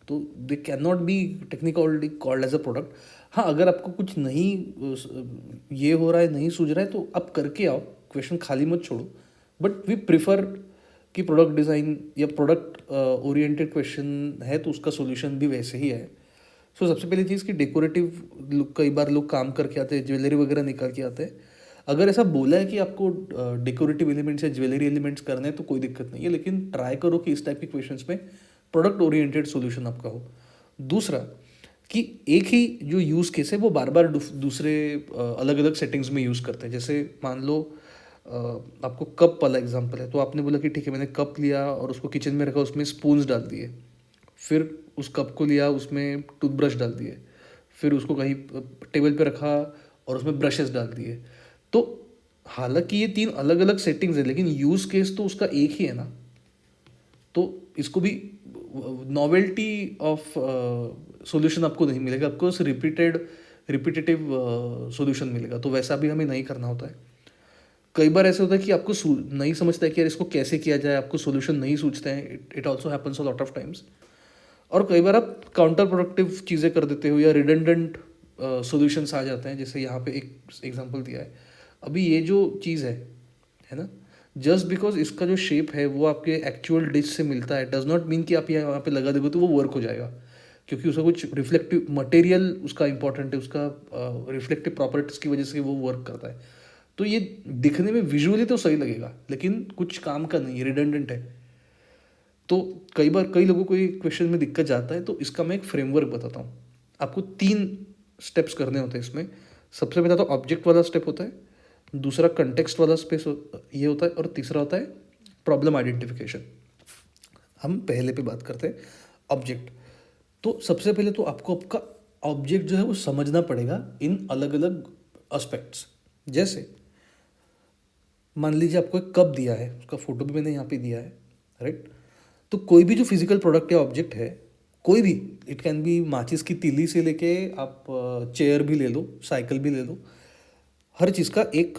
तो they can not be technically called as a product. हाँ, अगर आपको कुछ नहीं ये हो रहा है, नहीं सूझ रहा है, तो आप करके आओ, क्वेश्चन खाली मत छोड़ो। बट वी प्रिफर कि प्रोडक्ट डिज़ाइन या प्रोडक्ट ओरिएंटेड क्वेश्चन है तो उसका सोल्यूशन भी वैसे ही है। सो सबसे पहली चीज़ कि डेकोरेटिव कई बार लोग काम करके आते हैं, ज्वेलरी वगैरह निकाल के आते हैं। अगर ऐसा बोला है कि आपको डेकोरेटिव एलिमेंट्स या ज्वेलरी एलिमेंट्स करने हैं तो कोई दिक्कत नहीं है, लेकिन ट्राई करो कि इस टाइप के क्वेश्चंस में प्रोडक्ट ओरिएंटेड सॉल्यूशन आपका हो। दूसरा कि एक ही जो यूज़ केस है वो बार बार दूसरे अलग अलग सेटिंग्स में यूज़ करते हैं। जैसे मान लो आपको कप वाला एग्जांपल है, तो आपने बोला कि ठीक है मैंने कप लिया और उसको किचन में रखा, उसमें स्पून्स डाल दिए, फिर उस कप को लिया उसमें टूथब्रश डाल दिए, फिर उसको कहीं टेबल पे रखा और उसमें ब्रशेस डाल दिए। तो हालांकि ये 3 अलग अलग सेटिंग्स है लेकिन यूज़ केस तो उसका एक ही है ना। तो इसको भी नॉवेल्टी ऑफ सॉल्यूशन आपको नहीं मिलेगा, आपको रिपीटेटिव सॉल्यूशन मिलेगा। तो वैसा भी हमें नहीं करना होता है। कई बार ऐसे होता है कि आपको नहीं समझता है कि यार इसको कैसे किया जाए, आपको सॉल्यूशन नहीं सूझते हैं, it also happens a lot of times. और कई बार आप काउंटर प्रोडक्टिव चीज़ें कर देते हो या रिडंडेंट सॉल्यूशंस आ जाते हैं, जैसे यहाँ पे एक एग्जांपल दिया है। अभी ये जो चीज़ है ना, जस्ट बिकॉज इसका जो शेप है वो आपके एक्चुअल डिश से मिलता है डज नॉट मीन कि आप यहाँ पे लगा दोगे तो वो वर्क हो जाएगा, क्योंकि उसका कुछ रिफ्लेक्टिव मटेरियल उसका इंपॉर्टेंट है, उसका रिफ्लेक्टिव प्रॉपर्टीज़ की वजह से वो वर्क करता है। तो ये दिखने में विजुअली तो सही लगेगा लेकिन कुछ काम का नहीं, रिडंडेंट है। तो कई बार कई लोगों को ये क्वेश्चन में दिक्कत जाता है, तो इसका मैं एक फ्रेमवर्क बताता हूँ। आपको 3 स्टेप्स करने होते हैं इसमें। सबसे पहला तो ऑब्जेक्ट वाला स्टेप होता है, दूसरा कंटेक्स्ट वाला स्पेस ये होता है, और तीसरा होता है प्रॉब्लम आइडेंटिफिकेशन। हम पहले पे बात करते हैं ऑब्जेक्ट। तो सबसे पहले तो आपको आपका ऑब्जेक्ट जो है वो समझना पड़ेगा इन अलग अलग एस्पेक्ट्स। जैसे मान लीजिए आपको एक कप दिया है, उसका फोटो भी मैंने यहाँ पे दिया है, राइट। तो कोई भी जो फिजिकल प्रोडक्ट या ऑब्जेक्ट है, कोई भी, इट कैन बी माचिस की तीली से लेके आप चेयर भी ले लो, साइकिल भी ले लो, हर चीज़ का एक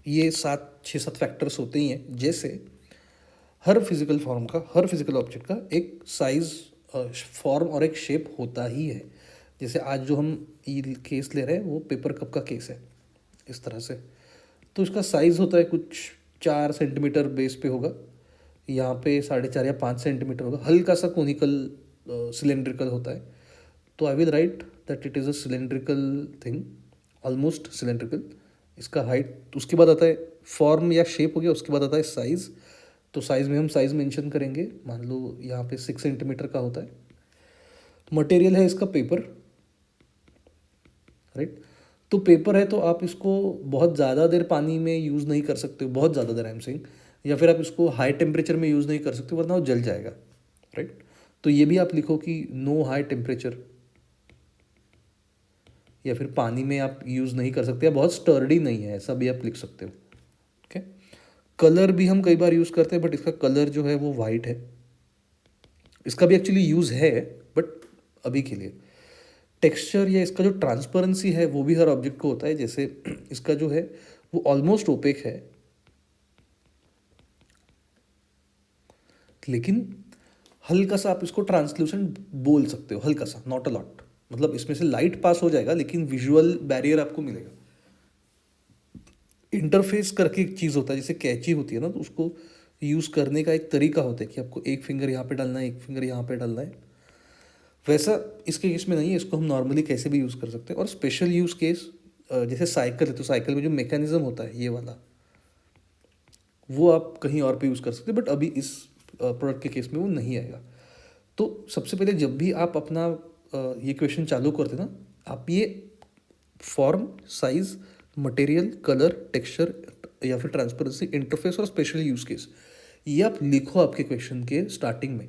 ये 6-7 फैक्टर्स होते ही हैं। जैसे हर फिजिकल फॉर्म का, हर फिजिकल ऑब्जेक्ट का एक साइज, फॉर्म और एक शेप होता ही है। जैसे आज जो हम ये केस ले रहे हैं वो पेपर कप का केस है, इस तरह से। तो इसका साइज़ होता है कुछ 4 सेंटीमीटर बेस पे होगा, यहाँ पे 4.5 या 5 सेंटीमीटर होगा, हल्का सा कोनिकल सिलेंड्रिकल होता है। तो I will write that it is a cylindrical thing, almost cylindrical. इसका हाइट, उसके बाद आता है फॉर्म या शेप हो गया, उसके बाद आता है साइज़। तो साइज़ में हम साइज़ मेंशन करेंगे, मान लो यहाँ पे 6 सेंटीमीटर का होता है। मटेरियल है इसका पेपर, राइट। तो पेपर है तो आप इसको बहुत ज़्यादा देर पानी में यूज़ नहीं कर सकते हो, बहुत ज़्यादा देर आई एम सेइंग, या फिर आप इसको हाई टेम्परेचर में यूज़ नहीं कर सकते वरना वो जल जाएगा, राइट। तो ये भी आप लिखो कि नो हाई टेम्परेचर, या फिर पानी में आप यूज़ नहीं कर सकते, या बहुत स्टर्डी नहीं है, ऐसा भी आप लिख सकते हो। ओके। कलर भी हम कई बार यूज़ करते हैं, बट इसका कलर जो है वो वाइट है। इसका भी एक्चुअली यूज़ है बट अभी के लिए। टेक्सचर या इसका जो ट्रांसपेरेंसी है वो भी हर ऑब्जेक्ट को होता है। जैसे इसका जो है वो ऑलमोस्ट ओपेक है, लेकिन हल्का सा आप इसको ट्रांसल्यूसेंट बोल सकते हो, हल्का सा, नॉट अ लॉट। मतलब इसमें से लाइट पास हो जाएगा लेकिन विजुअल बैरियर आपको मिलेगा। इंटरफेस करके एक चीज़ होता है, जैसे कैची होती है ना, तो उसको यूज़ करने का एक तरीका होता है कि आपको एक फिंगर यहाँ पे डालना है, एक फिंगर यहाँ पे डालना है। वैसा इसके केस में नहीं है, इसको हम नॉर्मली कैसे भी यूज़ कर सकते हैं। और स्पेशल यूज़ केस जैसे साइकिल है, तो साइकिल में जो मैकेनिज्म होता है ये वाला, वो आप कहीं और पे यूज़ कर सकते हैं, बट अभी इस प्रोडक्ट के केस में वो नहीं आएगा। तो सबसे पहले जब भी आप अपना ये क्वेश्चन चालू करते ना, आप ये form, size, material, colour, texture या फिर ट्रांसपेरेंसी, इंटरफेस और स्पेशल यूज़ केस, ये आप लिखो आपके क्वेश्चन के स्टार्टिंग में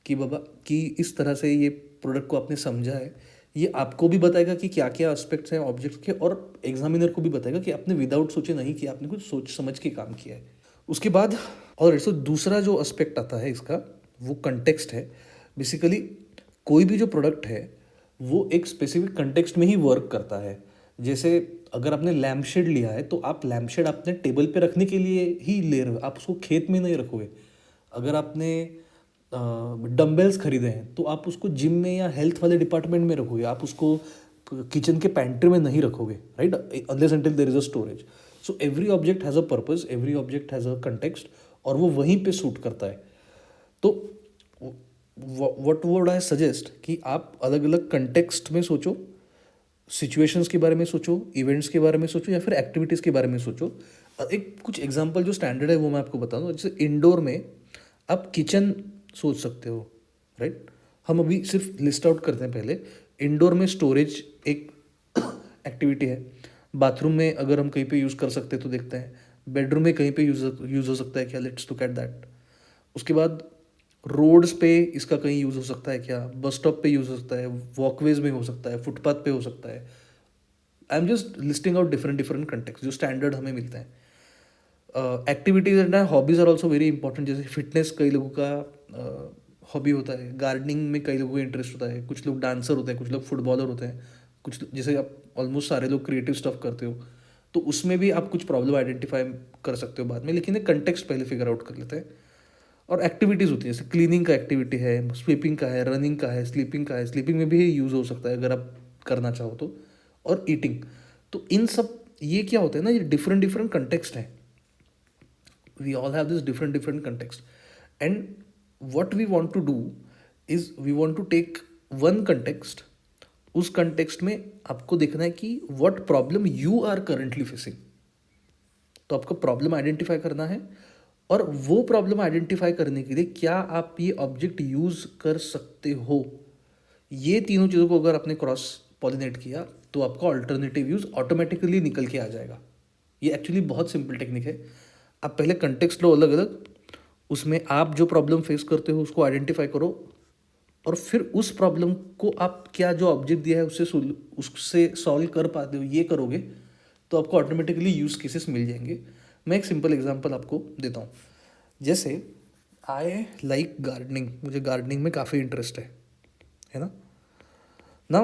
कि बाबा कि इस तरह से ये प्रोडक्ट को आपने समझा है। ये आपको भी बताएगा कि क्या क्या एस्पेक्ट्स हैं ऑब्जेक्ट के, और एग्जामिनर को भी बताएगा कि आपने विदाउट सोचे नहीं किया, आपने कुछ सोच समझ के काम किया है। उसके बाद और सो दूसरा जो एस्पेक्ट आता है इसका, वो कंटेक्स्ट है। बेसिकली कोई भी जो प्रोडक्ट है वो एक स्पेसिफिक कंटेक्स्ट में ही वर्क करता है। जैसे अगर आपने लैम्प शेड लिया है तो आप लैम्प शेड अपने टेबल पे रखने के लिए ही ले रहे हो, आप उसको खेत में नहीं रखोगे। अगर आपने डम्बल्स खरीदे हैं तो आप उसको जिम में या हेल्थ वाले डिपार्टमेंट में रखोगे, आप उसको किचन के पैंट्री में नहीं रखोगे, right, unless until there is a storage. So every object has a purpose, every object has a context, और वो वहीं पे सूट करता है। तो व्हाट वुड आई सजेस्ट कि आप अलग अलग कंटेक्स्ट में सोचो, सिचुएशंस के बारे में सोचो, इवेंट्स के बारे में सोचो, या फिर एक्टिविटीज़ के बारे में सोचो। एक कुछ एग्जांपल जो स्टैंडर्ड है वो मैं आपको बता दूँ। जैसे इंडोर में आप किचन सोच सकते हो, राइट। हम अभी सिर्फ लिस्ट आउट करते हैं पहले। इंडोर में स्टोरेज एक एक्टिविटी है। बाथरूम में अगर हम कहीं पे यूज़ कर सकते हैं तो देखते हैं। बेडरूम में कहीं पे यूज़ हो सकता है क्या, लेट्स लुक एट दैट। उसके बाद रोड्स पे इसका कहीं यूज़ हो सकता है क्या, बस स्टॉप पे यूज़ हो सकता है, वॉकवेज में हो सकता है, फुटपाथ पे हो सकता है। I am just listing out different different contexts जो स्टैंडर्ड हमें मिलते हैं। Activities and hobbies are also very important. जैसे फिटनेस कई लोगों का हॉबी होता है, गार्डनिंग में कई लोगों को इंटरेस्ट होता है, कुछ लोग डांसर होते हैं, कुछ लोग फुटबॉलर होते हैं, कुछ जैसे आप ऑलमोस्ट सारे लोग क्रिएटिव स्टफ करते हो, तो उसमें भी आप कुछ प्रॉब्लम आइडेंटिफाई कर सकते हो बाद में, लेकिन एक कंटेक्स्ट पहले फिगर आउट कर लेते हैं। और एक्टिविटीज़ होती है, जैसे क्लीनिंग का एक्टिविटी है, स्वीपिंग का है, रनिंग का है, स्लीपिंग का है, स्लीपिंग में भी यूज़ हो सकता है अगर आप करना चाहो तो, और ईटिंग। तो इन सब ये क्या होता है ना, ये डिफरेंट डिफरेंट कंटेक्स्ट हैं। We all have this different context, and what we want to do is we want to take one context, उस context में आपको देखना है कि what problem you are currently facing। तो आपको प्रॉब्लम आइडेंटिफाई करना है, और वो प्रॉब्लम आइडेंटिफाई करने के लिए क्या आप ये ऑब्जेक्ट यूज कर सकते हो। ये तीनों चीज़ों को अगर आपने क्रॉस पॉलिनेट किया तो आपका ऑल्टरनेटिव यूज ऑटोमेटिकली निकल के आ जाएगा। ये एक्चुअली बहुत सिंपल टेक्निक है। आप पहले कंटेक्स्ट लो अलग अलग, उसमें आप जो प्रॉब्लम फेस करते हो उसको आइडेंटिफाई करो, और फिर उस प्रॉब्लम को आप क्या जो ऑब्जेक्ट दिया है उससे सॉल्व कर पाते हो, ये करोगे तो आपको ऑटोमेटिकली यूज़ केसेस मिल जाएंगे। मैं एक सिंपल एग्जांपल आपको देता हूँ। जैसे आई लाइक गार्डनिंग, मुझे गार्डनिंग में काफ़ी इंटरेस्ट है ना। ना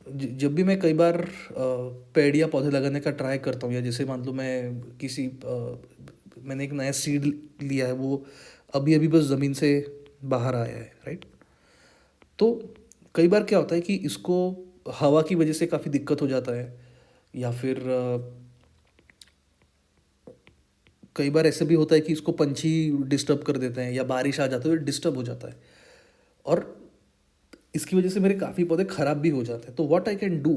जब भी मैं कई बार पेड़ या पौधे लगाने का ट्राई करता हूँ, या जैसे मान लो मैं मैंने एक नया सीड लिया है, वो अभी अभी बस ज़मीन से बाहर आया है, राइट। तो कई बार क्या होता है कि इसको हवा की वजह से काफ़ी दिक्कत हो जाता है, या फिर कई बार ऐसे भी होता है कि इसको पंछी डिस्टर्ब कर देते हैं, या बारिश आ जाती है तो डिस्टर्ब हो जाता है, और इसकी वजह से मेरे काफ़ी पौधे ख़राब भी हो जाते हैं। तो what I can do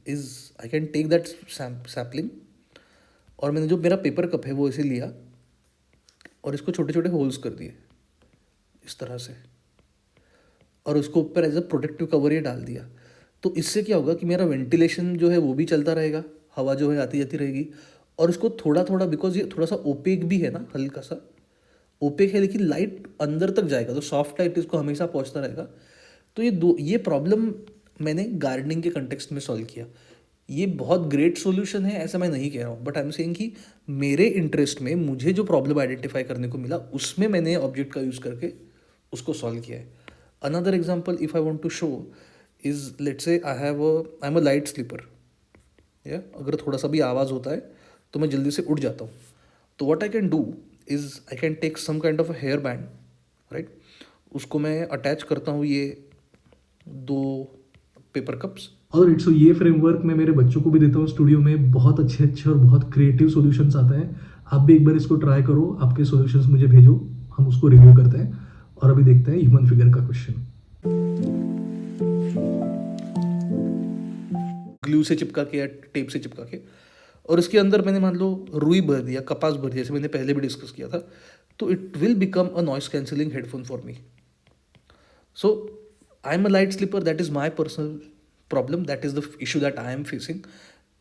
is I can take that sapling, और मैंने जो मेरा पेपर कप है वो इसे लिया और इसको छोटे छोटे होल्स कर दिए इस तरह से, और उसको ऊपर एज अ प्रोटेक्टिव कवर ये डाल दिया। तो इससे क्या होगा कि मेरा वेंटिलेशन जो है वो भी चलता रहेगा, हवा जो है आती जाती रहेगी, और इसको थोड़ा थोड़ा, बिकॉज ये थोड़ा सा ओपेक भी है ना, हल्का सा ओपेक है, लेकिन लाइट अंदर तक जाएगा, तो सॉफ्ट लाइट इसको हमेशा पहुंचता रहेगा। तो ये प्रॉब्लम मैंने गार्डनिंग के कंटेक्स्ट में सॉल्व किया। ये बहुत ग्रेट सॉल्यूशन है ऐसा मैं नहीं कह रहा हूँ, बट आई एम सेइंग कि मेरे इंटरेस्ट में मुझे जो प्रॉब्लम आइडेंटिफाई करने को मिला उसमें मैंने ऑब्जेक्ट का यूज़ करके उसको सॉल्व किया है। Another example if I want to show is, let's say I am a light sleeper, या अगर थोड़ा सा भी आवाज़ होता है तो मैं जल्दी से उठ जाता हूँ। तो what I can do is I can take some kind of a hair band, right. उसको मैं अटैच करता हूँ ये 2 पेपर कप्स। और इट्स ये फ्रेमवर्क मैं मेरे बच्चों को भी देता हूँ स्टूडियो में, बहुत अच्छे अच्छे और बहुत क्रिएटिव सॉल्यूशंस आते हैं। आप भी एक बार इसको ट्राई करो, आपके सॉल्यूशंस मुझे भेजो, हम उसको रिव्यू करते हैं। और अभी देखते हैं ह्यूमन फिगर का क्वेश्चन। ग्लू से चिपका के या टेप से चिपका के, और उसके अंदर मैंने मान लो रुई भर दिया, कपास भर दिया, जैसे मैंने पहले भी डिस्कस किया था, तो it will become a noise cancelling headphone for me. So I am a light sleeper, that is my personal problem, that is the issue that I am facing,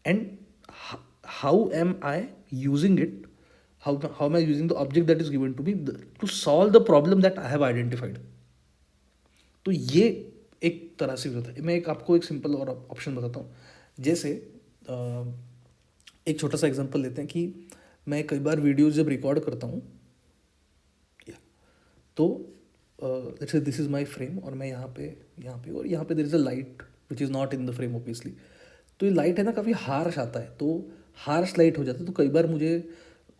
and how am I using it, how am I using the object that is given to me to solve the problem that I have identified. तो ये एक तरह से होता है। मैं आपको एक सिंपल और ऑप्शन बताता हूँ। जैसे एक छोटा सा एग्जांपल लेते हैं कि मैं कई बार वीडियोस जब रिकॉर्ड करता हूँ, तो let's say this is my frame, और मैं यहाँ पे और यहाँ पे there is a light which is not in the frame obviously. तो ये लाइट है ना, काफ़ी हार्श आता है, तो हार्श लाइट हो जाता है, तो कई बार मुझे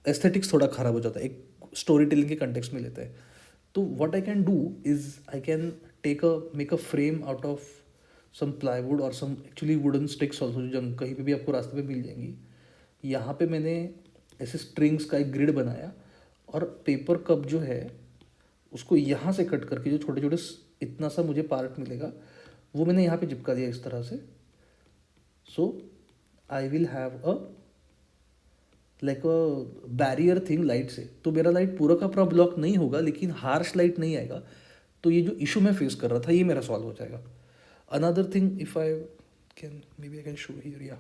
एस्थेटिक्स थोड़ा ख़राब हो जाता है, एक स्टोरी टेलिंग के कंटेक्स्ट में लेते हैं। तो what I can do is I can make a frame out of some plywood और some actually wooden sticks also, जो कहीं पे भी आपको रास्ते पे मिल जाएंगी। यहाँ पे मैंने ऐसे स्ट्रिंग्स का एक ग्रिड बनाया, और पेपर कप जो है उसको यहाँ से कट करके जो छोटे छोटे इतना सा मुझे पार्ट मिलेगा वो मैंने यहाँ पे चिपका दिया इस तरह से। So I will have a like a barrier thing light से, तो मेरा लाइट पूरा का पूरा ब्लॉक नहीं होगा, लेकिन हार्श लाइट नहीं आएगा। तो ये जो इशू मैं फेस कर रहा था ये मेरा सॉल्व हो जाएगा। Another thing if I can, maybe I can show here, या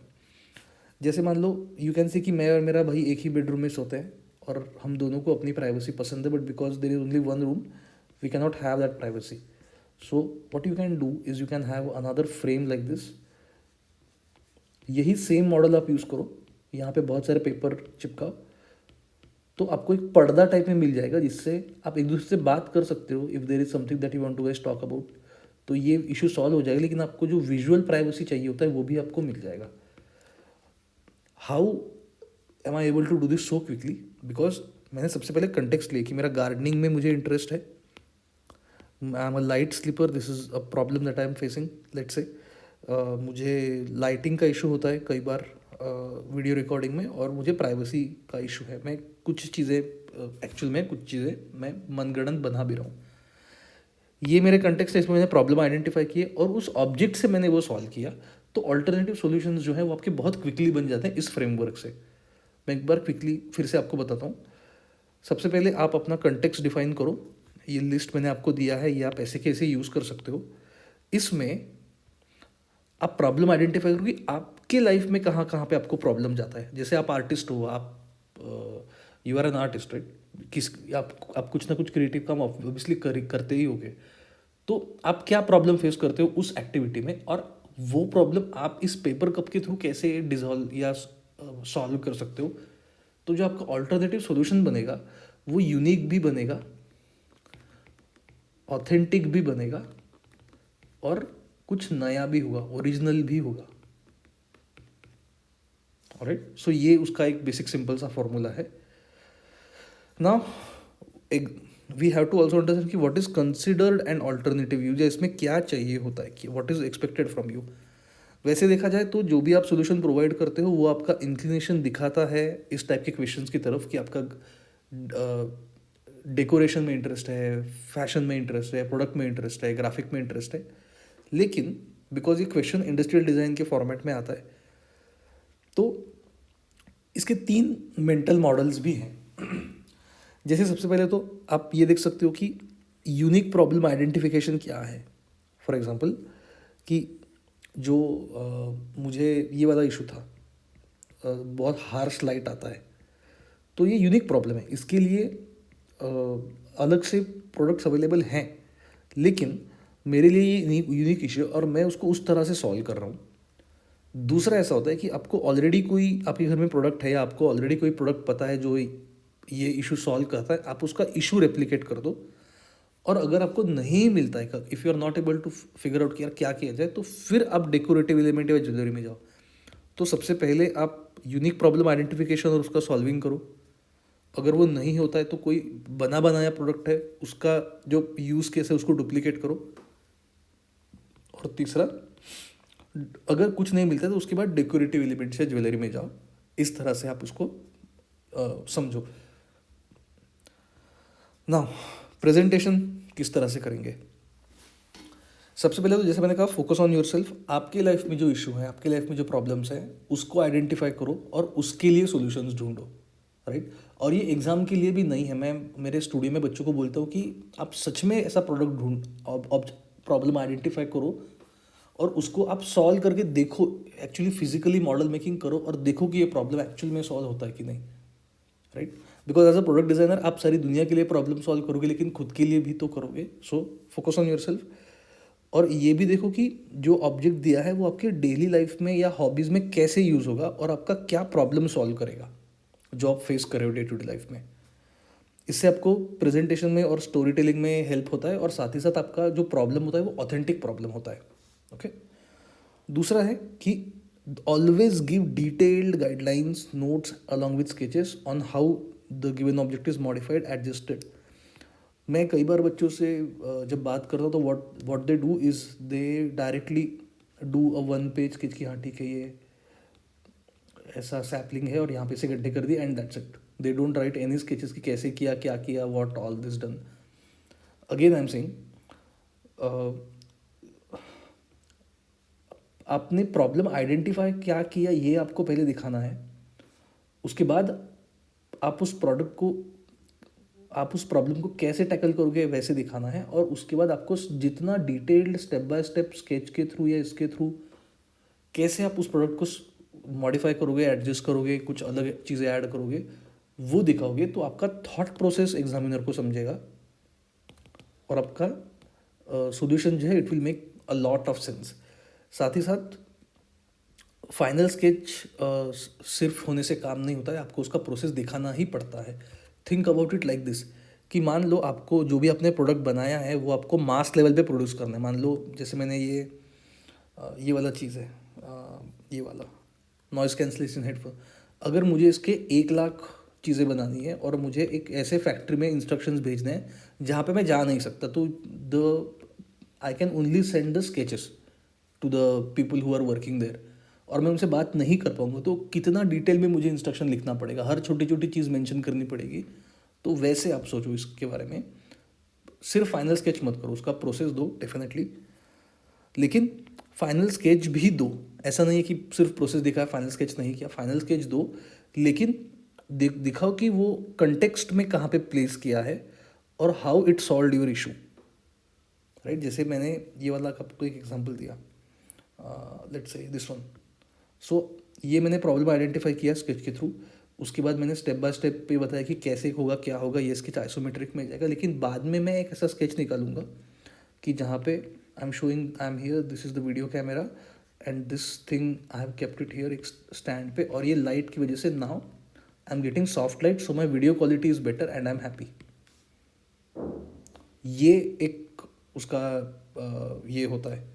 जैसे मान लो यू कैन सी कि मैं और मेरा भाई एक ही बेडरूम में सोते हैं, और हम दोनों को अपनी प्राइवेसी पसंद है, but because there is only one room we can not have that privacy. So what you can do is you can have another frame like this. यही सेम मॉडल आप यूज़ करो, यहाँ पे बहुत सारे पेपर चिपकाओ, तो आपको एक पर्दा टाइप में मिल जाएगा जिससे आप एक दूसरे से बात कर सकते हो. If there is something that you want to guys talk about, तो ये इशू सॉल्व हो जाएगा. लेकिन आपको जो विजुअल प्राइवेसी चाहिए होता है वो भी आपको मिल जाएगा. How am I able to do this so quickly? Because मैंने सबसे पहले कंटेक्स्ट लिया कि मेरा गार्डनिंग में मुझे इंटरेस्ट है. I am a light sleeper, this is a problem that I am facing. Let's say मुझे लाइटिंग का इशू होता है कई बार वीडियो रिकॉर्डिंग में, और मुझे प्राइवेसी का इशू है. मैं कुछ चीज़ें एक्चुअल में कुछ चीज़ें मैं मनगढ़ंत बना भी रहा हूँ. ये मेरे कंटेक्स्ट है, इसमें मैंने प्रॉब्लम आइडेंटिफाई की है और उस ऑब्जेक्ट से मैंने वो सॉल्व किया. तो ऑल्टरनेटिव सॉल्यूशंस जो है वो आपके बहुत क्विकली बन जाते हैं इस फ्रेमवर्क से. मैं एक बार क्विकली फिर से आपको बताता हूँ. सबसे पहले आप अपना कंटेक्स्ट डिफाइन करो. ये लिस्ट मैंने आपको दिया है, ये आप ऐसे कैसे यूज़ कर सकते हो. इसमें आप प्रॉब्लम आइडेंटिफाई करो कि आपके लाइफ में कहाँ कहाँ पे आपको प्रॉब्लम जाता है. जैसे आप आर्टिस्ट हो, आप you are an artist, right. आप कुछ ना कुछ क्रिएटिव काम ऑब्वियसली करते ही होगे. तो आप क्या प्रॉब्लम फेस करते हो उस एक्टिविटी में, और वो प्रॉब्लम आप इस पेपर कप के थ्रू कैसे डिजॉल्व या सॉल्व कर सकते हो. तो जो आपका ऑल्टरनेटिव सॉल्यूशन बनेगा वो यूनिक भी बनेगा, ऑथेंटिक भी बनेगा, और कुछ नया भी होगा, ओरिजिनल भी होगा. ऑलराइट, सो ये उसका एक बेसिक सिंपल सा फॉर्मूला है. नाउ एक we have to also understand कि what is considered an alternative use, या इसमें क्या चाहिए होता है, कि what is expected from you. वैसे देखा जाए तो जो भी आप सोल्यूशन प्रोवाइड करते हो वो आपका इंक्लिनेशन दिखाता है इस टाइप के क्वेश्चंस की तरफ, कि आपका डेकोरेशन में इंटरेस्ट है, फैशन में इंटरेस्ट है, प्रोडक्ट में इंटरेस्ट है, ग्राफिक में इंटरेस्ट है. लेकिन बिकॉज ये क्वेश्चन इंडस्ट्रियल डिज़ाइन के फॉर्मेट में आता है, तो इसके 3 मेंटल मॉडल्स भी हैं. जैसे सबसे पहले तो आप ये देख सकते हो कि यूनिक प्रॉब्लम आइडेंटिफिकेशन क्या है. फॉर एग्जांपल कि जो मुझे ये वाला इशू था, बहुत हार्श लाइट आता है, तो ये यूनिक प्रॉब्लम है. इसके लिए अलग से प्रोडक्ट्स अवेलेबल हैं, लेकिन मेरे लिए ये यूनिक इशू है और मैं उसको उस तरह से सॉल्व कर रहा हूँ. दूसरा ऐसा होता है कि आपको ऑलरेडी कोई आपके घर में प्रोडक्ट है, या आपको ऑलरेडी कोई प्रोडक्ट पता है जो ये इशू सॉल्व करता है, आप उसका इशू रेप्लिकेट कर दो. और अगर आपको नहीं मिलता है, if you are not able to figure out कि यार क्या किया जाए, तो फिर आप डेकोरेटिव एलिमेंट या ज्वेलरी में जाओ. तो सबसे पहले आप यूनिक प्रॉब्लम आइडेंटिफिकेशन और उसका सॉल्विंग करो. अगर वो नहीं होता है तो कोई बना बनाया प्रोडक्ट है उसका जो यूज़ केस है उसको डुप्लीकेट करो. और तीसरा, अगर कुछ नहीं मिलता है तो उसके बाद डेकोरेटिव एलिमेंट्स या ज्वेलरी में जाओ. इस तरह से आप उसको समझो. नाउ प्रेजेंटेशन किस तरह से करेंगे. सबसे पहले तो जैसे मैंने कहा, फोकस ऑन योर सेल्फ. आपके लाइफ में जो इशू है, आपके लाइफ में जो प्रॉब्लम्स हैं, उसको आइडेंटिफाई करो और उसके लिए सॉल्यूशंस ढूंढो. राइट. और ये एग्जाम के लिए भी नहीं है. मैं मेरे स्टूडियो में बच्चों को बोलता हूँ कि आप सच में ऐसा प्रोडक्ट प्रॉब्लम आइडेंटिफाई करो और उसको आप सॉल्व करके देखो. एक्चुअली फिजिकली मॉडल मेकिंग करो और देखो कि ये प्रॉब्लम एक्चुअल में सॉल्व होता है कि नहीं. Right. Because as a product designer आप सारी दुनिया के लिए प्रॉब्लम सॉल्व करोगे, लेकिन खुद के लिए भी तो करोगे. So focus on your self. और ये भी देखो कि जो ऑब्जेक्ट दिया है वो आपके डेली लाइफ में या हॉबीज़ में कैसे यूज़ होगा और आपका क्या प्रॉब्लम सॉल्व करेगा जो आप फेस कर रहे हो डे टू डे लाइफ में. इससे आपको प्रेजेंटेशन में और स्टोरी टेलिंग में हेल्प होता है, और साथ ही साथ आपका जो प्रॉब्लम होता है वो ऑथेंटिक प्रॉब्लम होता है. ओके. दूसरा है कि always give detailed guidelines, notes along with sketches on how the given object is modified, adjusted. मैं कई बार बच्चों से जब बात करता हूँ तो what they do is they directly do a 1 page sketch कि हाँ ठीक है ये ऐसा सैपलिंग है और यहाँ पे से गड्ढे कर दिए and that's it. They don't write any sketches कि कैसे किया, क्या किया, what all this done. Again I am saying, आपने प्रॉब्लम आइडेंटिफाई क्या किया ये आपको पहले दिखाना है. उसके बाद आप उस प्रॉब्लम को कैसे टैकल करोगे वैसे दिखाना है. और उसके बाद आपको जितना detailed step by step sketch के थ्रू या इसके थ्रू कैसे आप उस प्रोडक्ट को मॉडिफाई करोगे, एडजस्ट करोगे, कुछ अलग चीज़ें ऐड करोगे, वो दिखाओगे तो आपका थॉट प्रोसेस एग्जामिनर को समझेगा और आपका सॉल्यूशन जो है it will make a lot of sense. साथ ही साथ फाइनल स्केच सिर्फ होने से काम नहीं होता है, आपको उसका प्रोसेस दिखाना ही पड़ता है। Think about it like this कि मान लो आपको जो भी आपने प्रोडक्ट बनाया है वो आपको मास लेवल पे प्रोड्यूस करना है। मान लो जैसे मैंने ये वाला चीज़ है, ये वाला नॉइज़ कैंसलेशन हेडफोन, अगर मुझे इसके 1 लाख चीज़ें बनानी है और मुझे एक ऐसे फैक्ट्री में इंस्ट्रक्शंस भेजने हैं जहाँ पे मैं जा नहीं सकता, तो the I can only send the sketches to the people who are working there, और मैं उनसे बात नहीं कर पाऊंगा तो कितना डिटेल में मुझे इंस्ट्रक्शन लिखना पड़ेगा, हर छोटी छोटी चीज़ मेंशन करनी पड़ेगी। तो वैसे आप सोचो इसके बारे में, सिर्फ फाइनल स्केच मत करो, उसका प्रोसेस दो डेफिनेटली, लेकिन फाइनल स्केच भी दो। ऐसा नहीं है कि सिर्फ प्रोसेस दिखाया फाइनल स्केच नहीं किया, फाइनल स्केच दो, लेकिन दिखाओ कि वो कंटेक्स्ट में कहाँ पे प्लेस किया है और how it solve your issue, right. जैसे मैंने ये वाला आपको एक एग्जांपल दिया, लेट्स से दिस वन। सो ये मैंने प्रॉब्लम आइडेंटिफाई किया स्केच के थ्रू, उसके बाद मैंने स्टेप बाय स्टेप पे बताया कि कैसे होगा क्या होगा, ये स्केच आइसोमेट्रिक में जाएगा, लेकिन बाद में मैं एक ऐसा स्केच निकालूंगा कि जहाँ पे I am showing, I am here, this is the video camera and this thing I have kept it here एक स्टैंड पे, और ये लाइट की वजह से now I am getting soft light, so my video quality is better and I am happy. ये एक उसका ये होता है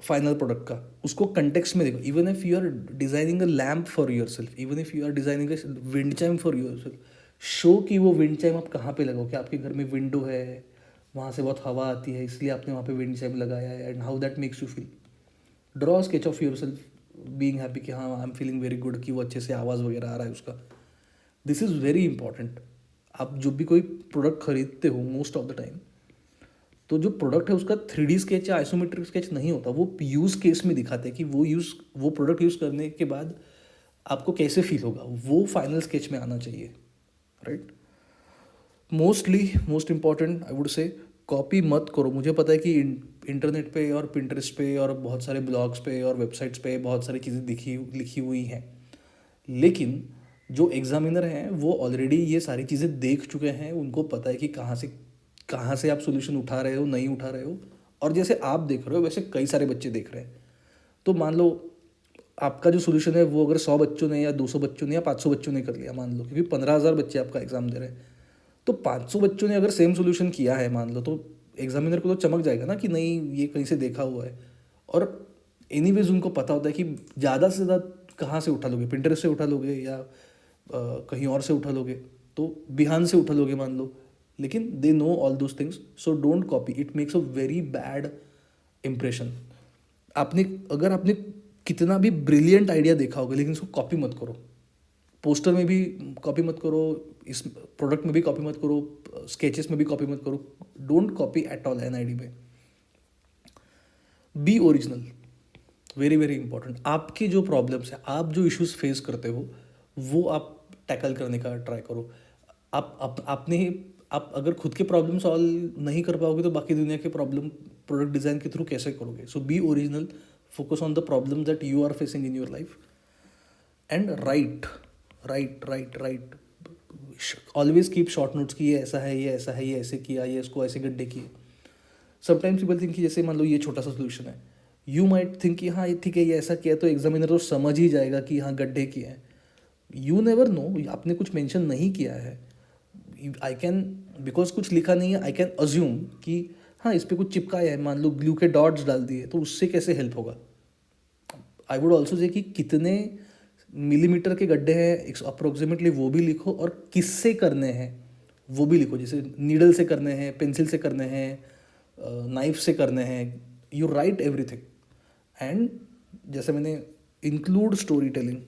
फाइनल प्रोडक्ट का। उसको कंटेक्स्ट में देखो, even if you are designing a lamp for yourself, even if you are designing a wind chime for yourself, show कि वो विंड चाइम आप कहाँ पे लगाओ, कि आपके घर में विंडो है, वहाँ से बहुत हवा आती है इसलिए आपने वहाँ पे विंड चाइम लगाया है, and how that makes you feel. Draw sketch of your self being happy कि हाँ I am feeling very good, कि वो अच्छे से आवाज़ वगैरह आ रहा है उसका। This is very important. आप जब भी कोई प्रोडक्ट खरीदते हो मोस्ट ऑफ द टाइम, तो जो प्रोडक्ट है उसका 3D स्केच या आइसोमेट्रिक स्केच नहीं होता, वो यूज़ केस में दिखाते हैं कि वो प्रोडक्ट यूज़ करने के बाद आपको कैसे फील होगा, वो फाइनल स्केच में आना चाहिए, right. Most important I would say, copy मत करो। मुझे पता है कि इंटरनेट पे और पिंटरेस्ट पे और बहुत सारे ब्लॉग्स पे और वेबसाइट्स पे बहुत सारी चीज़ें लिखी हुई हैं, लेकिन जो एग्जामिनर हैं वो ऑलरेडी ये सारी चीज़ें देख चुके हैं, उनको पता है कि कहाँ से आप सोल्यूशन उठा रहे हो, नहीं उठा रहे हो। और जैसे आप देख रहे हो वैसे कई सारे बच्चे देख रहे हैं। तो मान लो आपका जो सोल्यूशन है वो अगर 100 बच्चों ने या 200 बच्चों ने या 500 बच्चों ने कर लिया, मान लो, क्योंकि 15,000 बच्चे आपका एग्जाम दे रहे हैं, तो 500 बच्चों ने अगर सेम सोल्यूशन किया है मान लो, तो एग्जामिनर को तो चमक जाएगा ना कि नहीं ये कहीं से देखा हुआ है। और एनीवेज उनको पता होता है कि ज़्यादा से ज़्यादा कहाँ से उठा लोगे, पिंटरेस्ट से उठा लोगे या कहीं और से उठा लोगे, तो बिहान से उठा लोगे मान लो, लेकिन they know all those things, so don't copy, it makes a very bad impression. अगर आपने कितना भी ब्रिलियंट आइडिया देखा होगा लेकिन उसको कॉपी मत करो, पोस्टर में भी कॉपी मत करो, इस प्रोडक्ट में भी कॉपी मत करो, स्केचेस में भी कॉपी मत करो, don't copy at all NID में। Be original, very very important. आपकी जो प्रॉब्लम्स है, आप जो इश्यूज फेस करते हो, वो आप टैकल करने का ट्राई करो। आप अगर खुद के प्रॉब्लम सॉल्व नहीं कर पाओगे तो बाकी दुनिया के प्रॉब्लम प्रोडक्ट डिज़ाइन के थ्रू कैसे करोगे। So be original, focus on the problem that you are facing in your life, and write. Always keep short notes कि ये ऐसा है, ये ऐसा है, ये ऐसे किया, ये इसको ऐसे गड्ढे किए। समटाइम्स पीपल थिंक कि जैसे मान लो ये छोटा सा सोल्यूशन है, यू माइट थिंक कि हाँ ठीक है ये ऐसा किया तो एग्जामिनर तो समझ ही जाएगा कि हाँ गड्ढे किए हैं। यू नेवर नो, आपने कुछ मेंशन नहीं किया है, आई कैन, बिकॉज कुछ लिखा नहीं है, आई कैन अज्यूम कि हाँ इस पर कुछ चिपकाया है, मान लो ग्लू के डॉट्स डाल दिए तो उससे कैसे हेल्प होगा। आई वुड ऑल्सो से कि कितने मिलीमीटर के गड्ढे हैं अप्रोक्सीमेटली वो भी लिखो, और किससे करने हैं वो भी लिखो, जैसे नीडल से करने हैं, पेंसिल से करने हैं, नाइफ से करने हैं, यू राइट एवरीथिंग। एंड जैसे मैंने इंक्लूड स्टोरी टेलिंग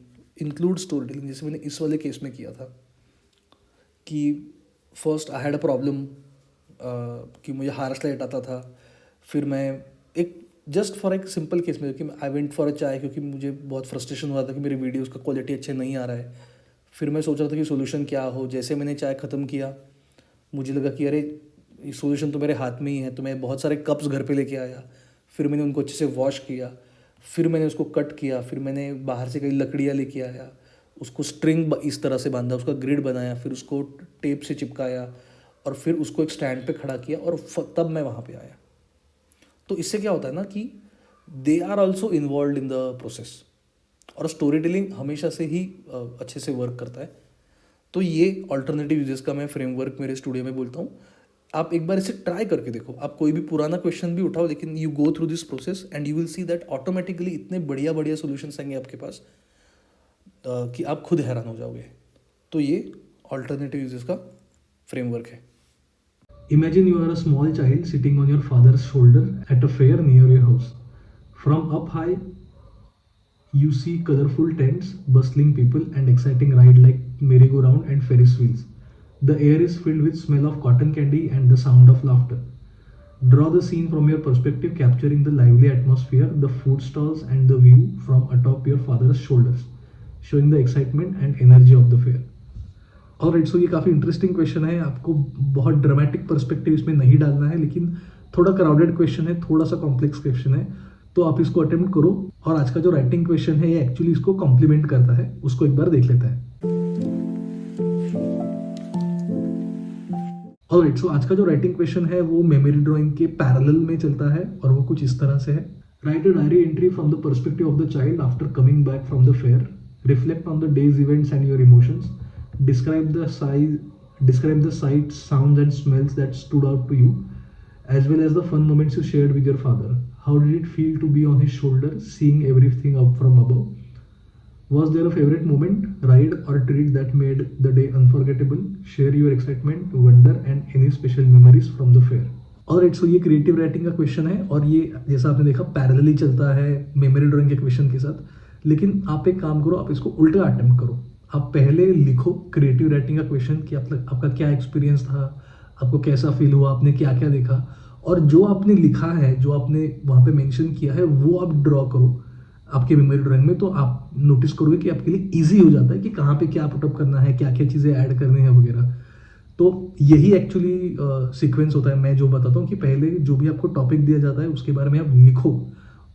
जैसे मैंने इस वाले केस में किया था कि first I had a problem कि मुझे हार्श लाइट आता था, फिर मैं एक जस्ट फॉर एक सिंपल केस में कि आई वेंट फॉर अ चाय, क्योंकि मुझे बहुत फ्रस्ट्रेशन हुआ था कि मेरी वीडियोज़ का क्वालिटी अच्छे नहीं आ रहा है। फिर मैं सोच रहा था कि सोल्यूशन क्या हो। जैसे मैंने चाय ख़त्म किया मुझे लगा कि अरे ये सोल्यूशन तो मेरे हाथ में ही है, तो मैं बहुत सारे कप्स घर पे लेके आया, फिर मैंने उनको अच्छे से वॉश किया, फिर मैंने उसको कट किया, फिर मैंने बाहर से कई लकड़ियाँ लेके आया, उसको स्ट्रिंग इस तरह से बांधा, उसका ग्रिड बनाया, फिर उसको टेप से चिपकाया और फिर उसको एक स्टैंड पे खड़ा किया और तब मैं वहाँ पे आया। तो इससे क्या होता है ना कि they are also involve in the process, और स्टोरी टेलिंग हमेशा से ही अच्छे से वर्क करता है। तो ये ऑल्टरनेटिव यूजेस का मैं फ्रेमवर्क मेरे स्टूडियो में बोलता हूँ। आप एक बार इसे ट्राई करके देखो, आप कोई भी पुराना क्वेश्चन भी उठाओ, लेकिन you go through this process and you will see that automatically इतने बढ़िया बढ़िया सोल्यूशंस आएंगे आपके पास कि आप खुद हैरान हो जाओगे। तो ये ऑल्टरनेटिव यूजेस का फ्रेमवर्क है। Imagine you are a small child sitting on your father's shoulder at a fair near your house. From up high, you see colorful tents, bustling people, and exciting ride like merry-go-round and Ferris wheels. The air is filled with smell of cotton candy and the sound of laughter. Draw the scene from your perspective, capturing the lively atmosphere, the food stalls, and the view from atop your father's shoulders, showing the excitement and energy of the fair. Alright, so ये काफ़ी interesting question है। आपको बहुत dramatic perspective इसमें नहीं डालना है, लेकिन थोड़ा क्राउडेड क्वेश्चन है, थोड़ा सा कॉम्प्लेक्स क्वेश्चन है, तो आप इसको अटेम्प्ट करो। और आज का जो राइटिंग क्वेश्चन है ये एक्चुअली इसको कॉम्प्लीमेंट करता है, उसको एक बार देख लेते हैं। ऑलराइट, सो आज का जो राइटिंग क्वेश्चन है वो मेमोरी ड्राइंग के पैरेलल में चलता है और वो कुछ इस तरह से है। Right a diary entry from the perspective of the child after coming back from the fair. Reflect on the days events and your emotions. Describe the sights, sounds, and smells that stood out to you, as well as the fun moments you shared with your father. How did it feel to be on his shoulder, seeing everything up from above? Was there a favorite moment, ride, or treat that made the day unforgettable? Share your excitement, wonder, and any special memories from the fair. Alright, so ये creative writing का question है और ये जैसा आपने देखा parallelly चलता है मेमोरी ड्राइंग के क्वेश्चन के साथ। लेकिन आप एक काम करो, आप इसको उल्टा अटेम्प्ट करो। आप पहले लिखो क्रिएटिव राइटिंग का क्वेश्चन कि आपका क्या एक्सपीरियंस था, आपको कैसा फील हुआ, आपने क्या क्या देखा, और जो आपने लिखा है, जो आपने वहाँ पे मेंशन किया है, वो आप ड्रॉ करो आपके मेमोरी ड्राइंग में। तो आप नोटिस करोगे कि आपके लिए ईजी हो जाता है कि कहाँ पे क्या पुटअप करना है, क्या क्या चीज़ें ऐड करनी है वगैरह। तो यही एक्चुअली सीक्वेंस होता है। मैं जो बताता हूँ कि पहले जो भी आपको टॉपिक दिया जाता है उसके बारे में आप लिखो,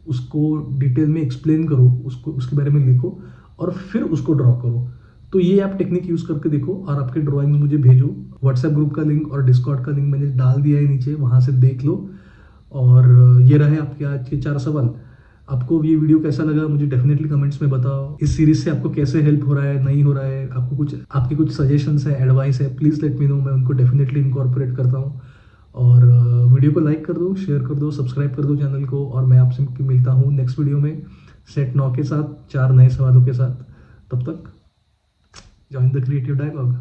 उसको डिटेल में एक्सप्लेन करो, उसको उसके बारे में लिखो और फिर उसको ड्रॉ करो। तो ये आप टेक्निक यूज़ करके देखो और आपके ड्राइंग मुझे भेजो। व्हाट्सएप ग्रुप का लिंक और डिस्कॉर्ड का लिंक मैंने डाल दिया है नीचे, वहाँ से देख लो। और ये रहे आपके आज के 4 सवाल। आपको ये वीडियो कैसा लगा मुझे डेफिनेटली कमेंट्स में बताओ। इस सीरीज से आपको कैसे हेल्प हो रहा है, नहीं हो रहा है, आपके कुछ सजेशंस है, एडवाइस है, प्लीज़ लेट मी नो। मैं उनको डेफिनेटली इनकॉर्पोरेट करता हूँ। और वीडियो को लाइक कर दो, शेयर कर दो, सब्सक्राइब कर दो चैनल को। और मैं आपसे मिलता हूँ नेक्स्ट वीडियो में सेट 9 के साथ, 4 नए सवालों के साथ। तब तक join the creative dialogue.